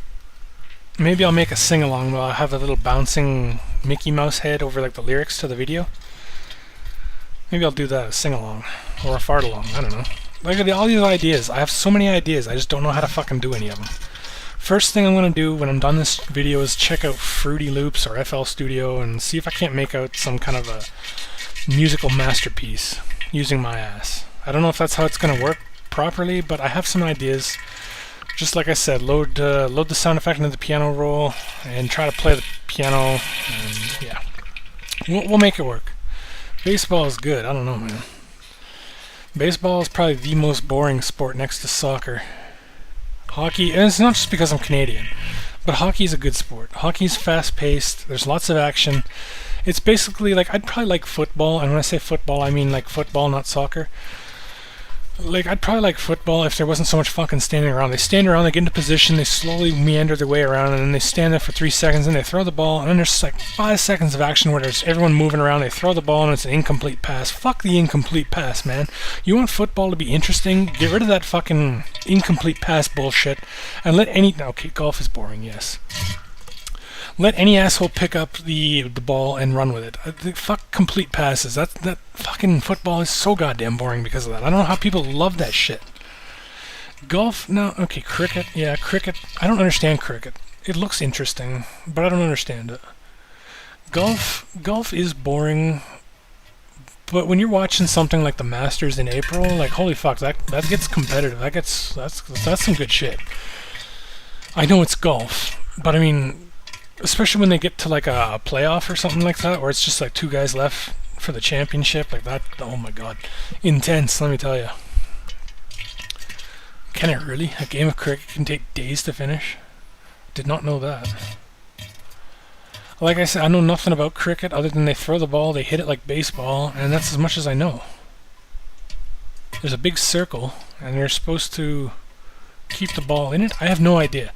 maybe I'll make a sing-along where I'll have a little bouncing Mickey Mouse head over like the lyrics to the video. Maybe I'll do that, a sing-along. Or a fart-along, I don't know. Like, all these ideas, I have so many ideas, I just don't know how to fucking do any of them. First thing I'm going to do when I'm done this video is check out Fruity Loops or FL Studio and see if I can't make out some kind of a musical masterpiece using my ass. I don't know if that's how it's going to work properly, but I have some ideas. Just like I said, load the sound effect into the piano roll and try to play the piano, and yeah. We'll make it work. Baseball is good, I don't know, man. Baseball is probably the most boring sport next to soccer. Hockey, and it's not just because I'm Canadian, but hockey is a good sport. Hockey's fast-paced, there's lots of action. It's basically like, I'd probably like football, and when I say football, I mean like football, not soccer. Like, I'd probably like football if there wasn't so much fucking standing around. They stand around, they get into position, they slowly meander their way around, and then they stand there for 3 seconds, and they throw the ball, and then there's like 5 seconds of action where there's everyone moving around, they throw the ball, and it's an incomplete pass. Fuck the incomplete pass, man. You want football to be interesting? Get rid of that fucking incomplete pass bullshit, and let any... Okay, golf is boring, yes. Let any asshole pick up the ball and run with it. Fuck complete passes. That fucking football is so goddamn boring because of that. I don't know how people love that shit. Golf? No. Okay, cricket. Yeah, cricket. I don't understand cricket. It looks interesting, but I don't understand it. Golf is boring, but when you're watching something like the Masters in April, like holy fuck, that gets competitive. That's some good shit. I know it's golf, but I mean, especially when they get to like a playoff or something like that, where it's just like 2 guys left for the championship, like that. Oh my god, intense, let me tell you. Can it really? A game of cricket can take days to finish? Did not know that. Like I said, I know nothing about cricket other than they throw the ball, they hit it like baseball, and that's as much as I know. There's a big circle, and you're supposed to keep the ball in it? I have no idea.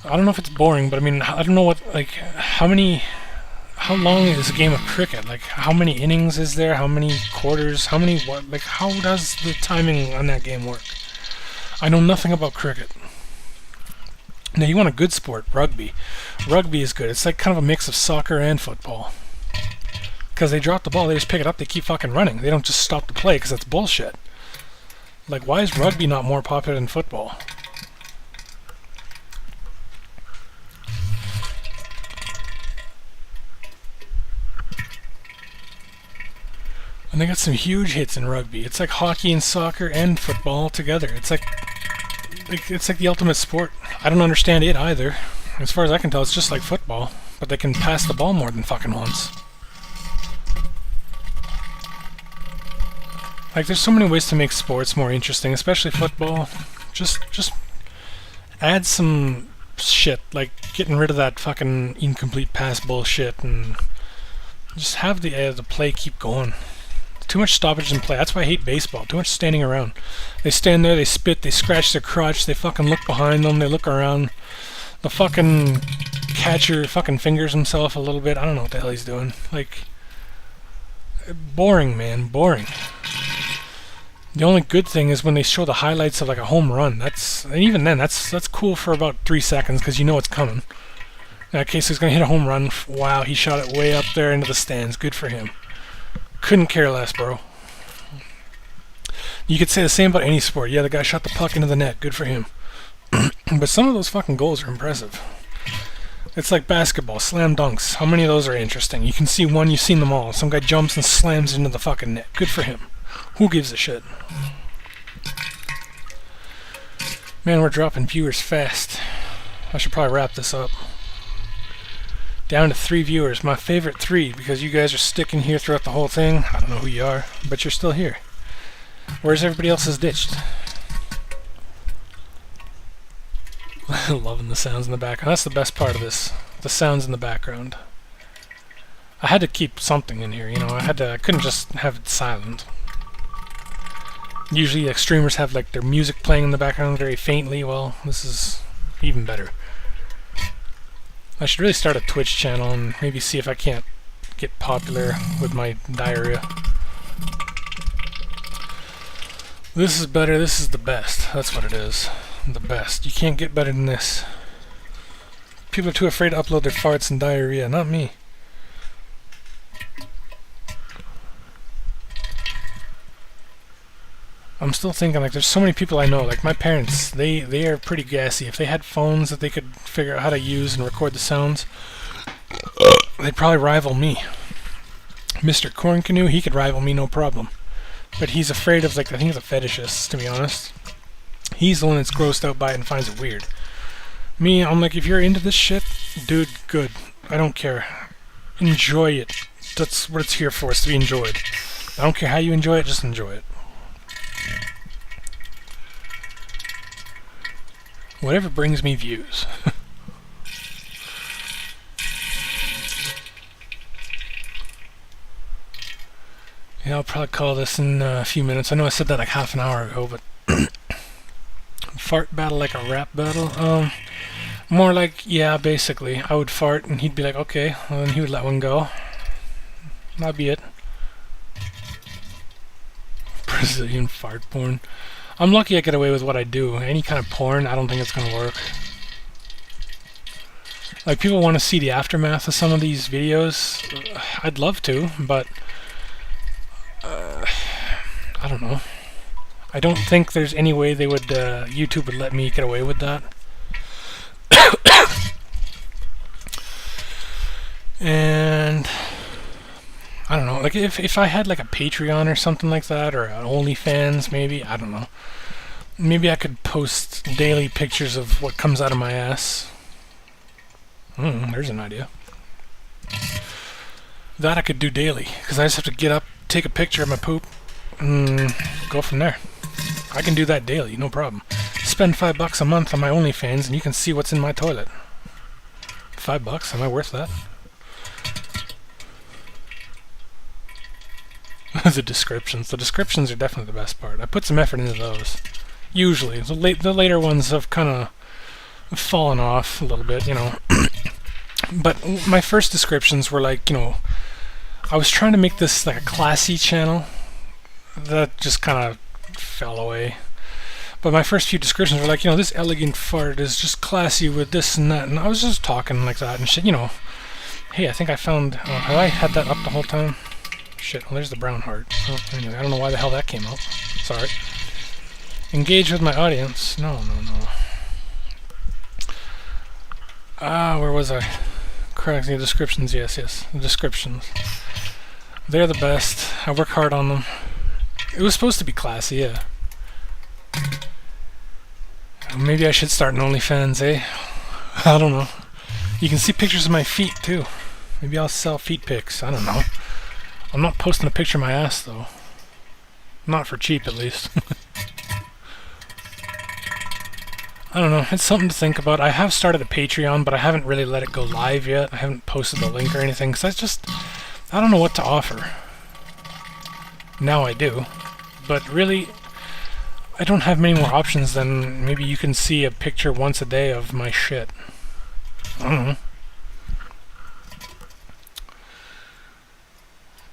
I don't know if it's boring, but I mean, I don't know what, like, how long is a game of cricket? Like, how many innings is there? How many quarters? How many, what, like, how does the timing on that game work? I know nothing about cricket. Now, you want a good sport, rugby. Rugby is good. It's like kind of a mix of soccer and football. Because they drop the ball, they just pick it up, they keep fucking running. They don't just stop to play, because that's bullshit. Like, why is rugby not more popular than football? And they got some huge hits in rugby. It's like hockey and soccer and football together. It's like the ultimate sport. I don't understand it either. As far as I can tell, it's just like football, but they can pass the ball more than fucking once. Like, there's so many ways to make sports more interesting, especially football. Just add some shit, like getting rid of that fucking incomplete pass bullshit, and just have the play keep going. Too much stoppage in play. That's why I hate baseball. Too much standing around. They stand there, they spit, they scratch their crotch, they fucking look behind them, they look around. The fucking catcher fucking fingers himself a little bit. I don't know what the hell he's doing. Like, boring, man, boring. The only good thing is when they show the highlights of like a home run. And even then, that's cool for about 3 seconds because you know it's coming. In that case, he's gonna hit a home run. Wow, he shot it way up there into the stands. Good for him. Couldn't care less, bro. You could say the same about any sport. Yeah, the guy shot the puck into the net. Good for him. But some of those fucking goals are impressive. It's like basketball, slam dunks. How many of those are interesting? You can see one, you've seen them all. Some guy jumps and slams into the fucking net. Good for him. Who gives a shit? Man, we're dropping viewers fast. I should probably wrap this up. Down to 3 viewers. My favorite 3, because you guys are sticking here throughout the whole thing. I don't know who you are, but you're still here. Whereas everybody else is ditched. Loving the sounds in the background. That's the best part of this. The sounds in the background. I had to keep something in here, you know. I couldn't just have it silent. Usually like, streamers have like their music playing in the background very faintly. Well, this is even better. I should really start a Twitch channel and maybe see if I can't get popular with my diarrhea. This is better, this is the best. That's what it is. The best. You can't get better than this. People are too afraid to upload their farts and diarrhea, not me. I'm still thinking, like, there's so many people I know, like my parents, they are pretty gassy. If they had phones that they could figure out how to use and record the sounds, they'd probably rival me. Mr. Corn Canoe, he could rival me no problem. But he's afraid of, like, I think he's a fetishist, to be honest. He's the one that's grossed out by it and finds it weird. Me, I'm like, if you're into this shit, dude, good. I don't care. Enjoy it. That's what it's here for, it's to be enjoyed. I don't care how you enjoy it, just enjoy it. Whatever brings me views. Yeah, I'll probably call this in a few minutes. I know I said that like half an hour ago, but... Fart battle like a rap battle? More like, yeah, basically. I would fart and he'd be like, okay, well then he would let one go. That'd be it. Brazilian fart porn. I'm lucky I get away with what I do. Any kind of porn, I don't think it's gonna work. Like, people want to see the aftermath of some of these videos. I'd love to, but... I don't know. I don't think there's any way they would, YouTube would let me get away with that. And... I don't know, like if I had like a Patreon or something like that, or an OnlyFans maybe, I don't know. Maybe I could post daily pictures of what comes out of my ass. There's an idea. That I could do daily, because I just have to get up, take a picture of my poop, and go from there. I can do that daily, no problem. Spend $5 a month on my OnlyFans and you can see what's in my toilet. $5? Am I worth that? The descriptions. The descriptions are definitely the best part. I put some effort into those. Usually. The later ones have kind of fallen off a little bit, you know. But my first descriptions were like, you know, I was trying to make this like a classy channel. That just kind of fell away. But my first few descriptions were like, you know, this elegant fart is just classy with this and that. And I was just talking like that and shit, you know. Hey, I think I found... have I had that up the whole time? Shit, well, there's the brown heart. Oh, anyway, I don't know why the hell that came out. Sorry. Engage with my audience. No. Where was I? Correct, the descriptions, yes. The descriptions. They're the best. I work hard on them. It was supposed to be classy, yeah. Maybe I should start an OnlyFans, eh? I don't know. You can see pictures of my feet, too. Maybe I'll sell feet pics. I don't know. I'm not posting a picture of my ass, though. Not for cheap, at least. I don't know. It's something to think about. I have started a Patreon, but I haven't really let it go live yet. I haven't posted the link or anything, because I don't know what to offer. Now I do. But really, I don't have many more options than maybe you can see a picture once a day of my shit. I don't know.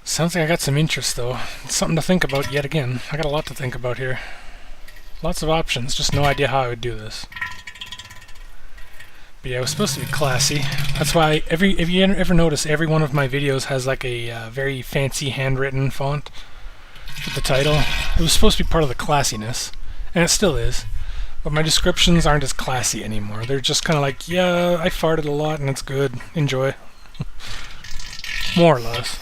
Sounds like I got some interest, though. It's something to think about yet again. I got a lot to think about here. Lots of options, just no idea how I would do this. But yeah, it was supposed to be classy. That's why if you ever notice, every one of my videos has like a very fancy handwritten font for the title. It was supposed to be part of the classiness, and it still is. But my descriptions aren't as classy anymore. They're just kind of like, yeah, I farted a lot and it's good. Enjoy. More or less.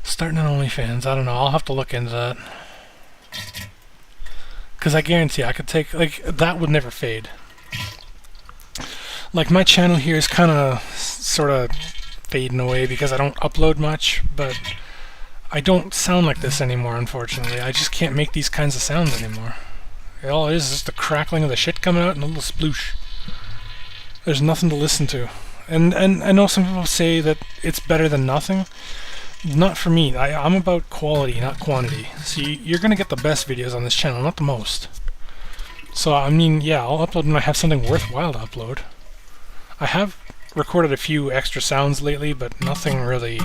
Starting an OnlyFans, I don't know. I'll have to look into that. Because I guarantee I could take, like, that would never fade. Like, my channel here is kind of, sort of fading away because I don't upload much, but I don't sound like this anymore, unfortunately. I just can't make these kinds of sounds anymore. All it is just the crackling of the shit coming out and a little sploosh. There's nothing to listen to. And I know some people say that it's better than nothing. Not for me. I'm about quality, not quantity. So you're going to get the best videos on this channel, not the most. So, I mean, yeah, I'll upload when I have something worthwhile to upload. I have recorded a few extra sounds lately, but nothing really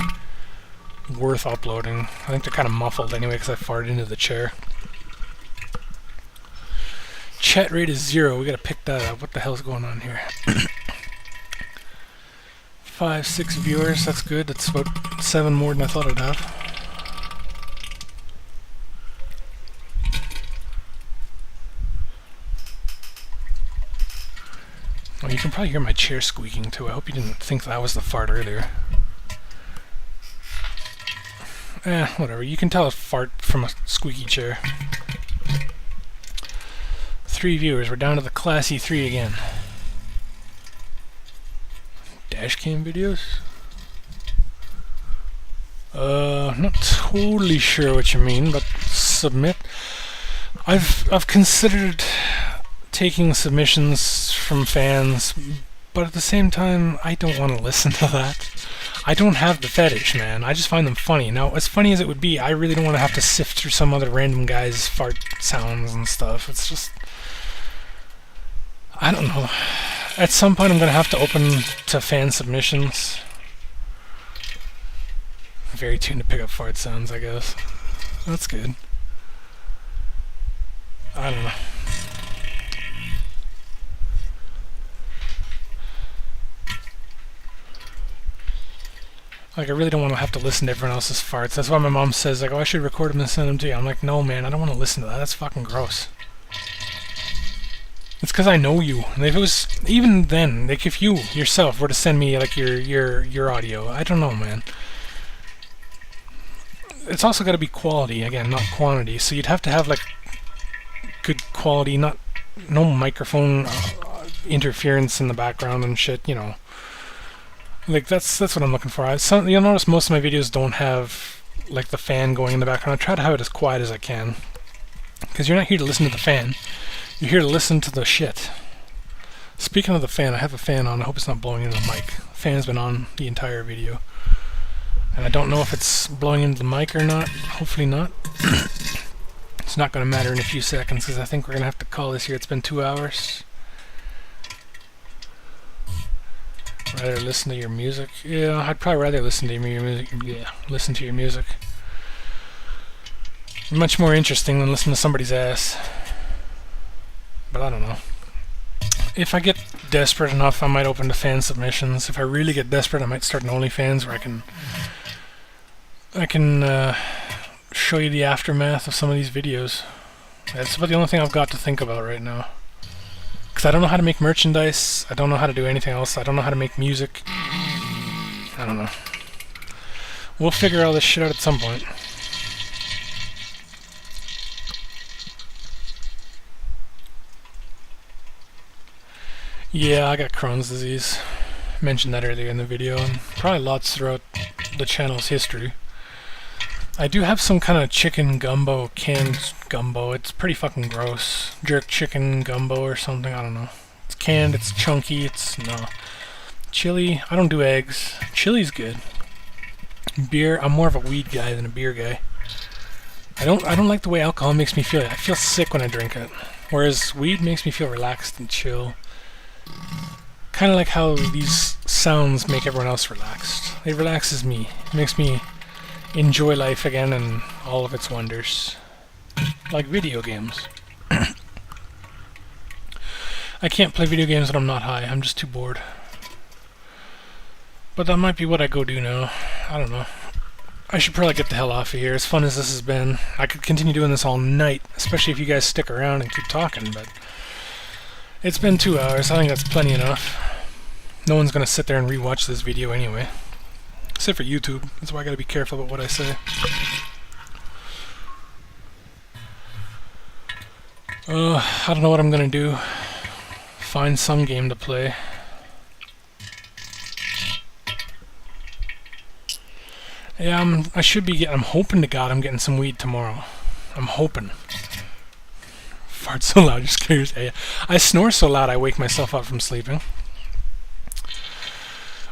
worth uploading. I think they're kind of muffled anyway because I farted into the chair. Chat rate is 0. We got to pick that up. What the hell's going on here? 5, 6 viewers, that's good. That's about 7 more than I thought I'd have. Well, you can probably hear my chair squeaking too. I hope you didn't think that was the fart earlier. Whatever. You can tell a fart from a squeaky chair. 3 viewers. We're down to the classy 3 again. Dashcam videos? Not totally sure what you mean, but submit. I've considered taking submissions from fans, but at the same time, I don't want to listen to that. I don't have the fetish, man. I just find them funny. Now, as funny as it would be, I really don't want to have to sift through some other random guy's fart sounds and stuff. It's just... I don't know. At some point I'm going to have to open to fan submissions. Very tuned to pick up fart sounds, I guess. That's good. I don't know. Like, I really don't want to have to listen to everyone else's farts. That's why my mom says, like, oh, I should record them and send them to you. I'm like, no, man, I don't want to listen to that. That's fucking gross. It's because I know you. And if it was, even then, like if you yourself were to send me like your audio, I don't know, man. It's also got to be quality again, not quantity. So you'd have to have like good quality, no microphone interference in the background and shit. You know, like that's what I'm looking for. You'll notice most of my videos don't have like the fan going in the background. I try to have it as quiet as I can, because you're not here to listen to the fan. You're here to listen to the shit. Speaking of the fan, I have a fan on. I hope it's not blowing into the mic. The fan's been on the entire video. And I don't know if it's blowing into the mic or not. Hopefully not. It's not going to matter in a few seconds because I think we're going to have to call this here. It's been 2 hours. Rather listen to your music? Yeah, I'd probably rather listen to your music. Yeah, listen to your music. Much more interesting than listening to somebody's ass. But I don't know. If I get desperate enough, I might open to fan submissions. If I really get desperate, I might start an OnlyFans where I can show you the aftermath of some of these videos. That's about the only thing I've got to think about right now. Because I don't know how to make merchandise. I don't know how to do anything else. I don't know how to make music. I don't know. We'll figure all this shit out at some point. Yeah, I got Crohn's disease. Mentioned that earlier in the video, and probably lots throughout the channel's history. I do have some kind of chicken gumbo, canned gumbo. It's pretty fucking gross. Jerk chicken gumbo or something, I don't know. It's canned, it's chunky, no. Chili, I don't do eggs. Chili's good. Beer, I'm more of a weed guy than a beer guy. I don't like the way alcohol makes me feel. I feel sick when I drink it. Whereas weed makes me feel relaxed and chill. Kind of like how these sounds make everyone else relaxed. It relaxes me. It makes me enjoy life again and all of its wonders. Like video games. I can't play video games when I'm not high. I'm just too bored. But that might be what I go do now. I don't know. I should probably get the hell off of here. As fun as this has been, I could continue doing this all night, especially if you guys stick around and keep talking, but it's been 2 hours. I think that's plenty enough. No one's going to sit there and rewatch this video anyway. Except for YouTube. That's why I got to be careful about what I say. I don't know what I'm going to do. Find some game to play. Yeah, I'm hoping to God I'm getting some weed tomorrow. I'm hoping. Fart so loud, you're scared. Yeah. I snore so loud I wake myself up from sleeping.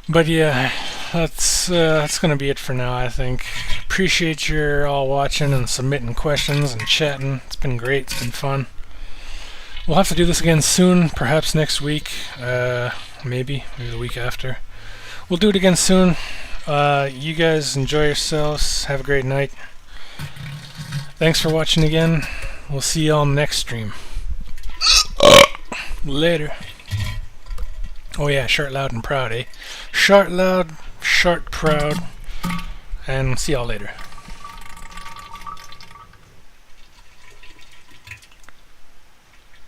But yeah, that's gonna be it for now, I think. Appreciate you all watching and submitting questions and chatting. It's been great, it's been fun. We'll have to do this again soon, perhaps next week, maybe the week after. We'll do it again soon. You guys enjoy yourselves. Have a great night. Thanks for watching again. We'll see y'all next stream. Later. Oh yeah, shart loud and proud, eh? Shart loud, shart proud. And see y'all later.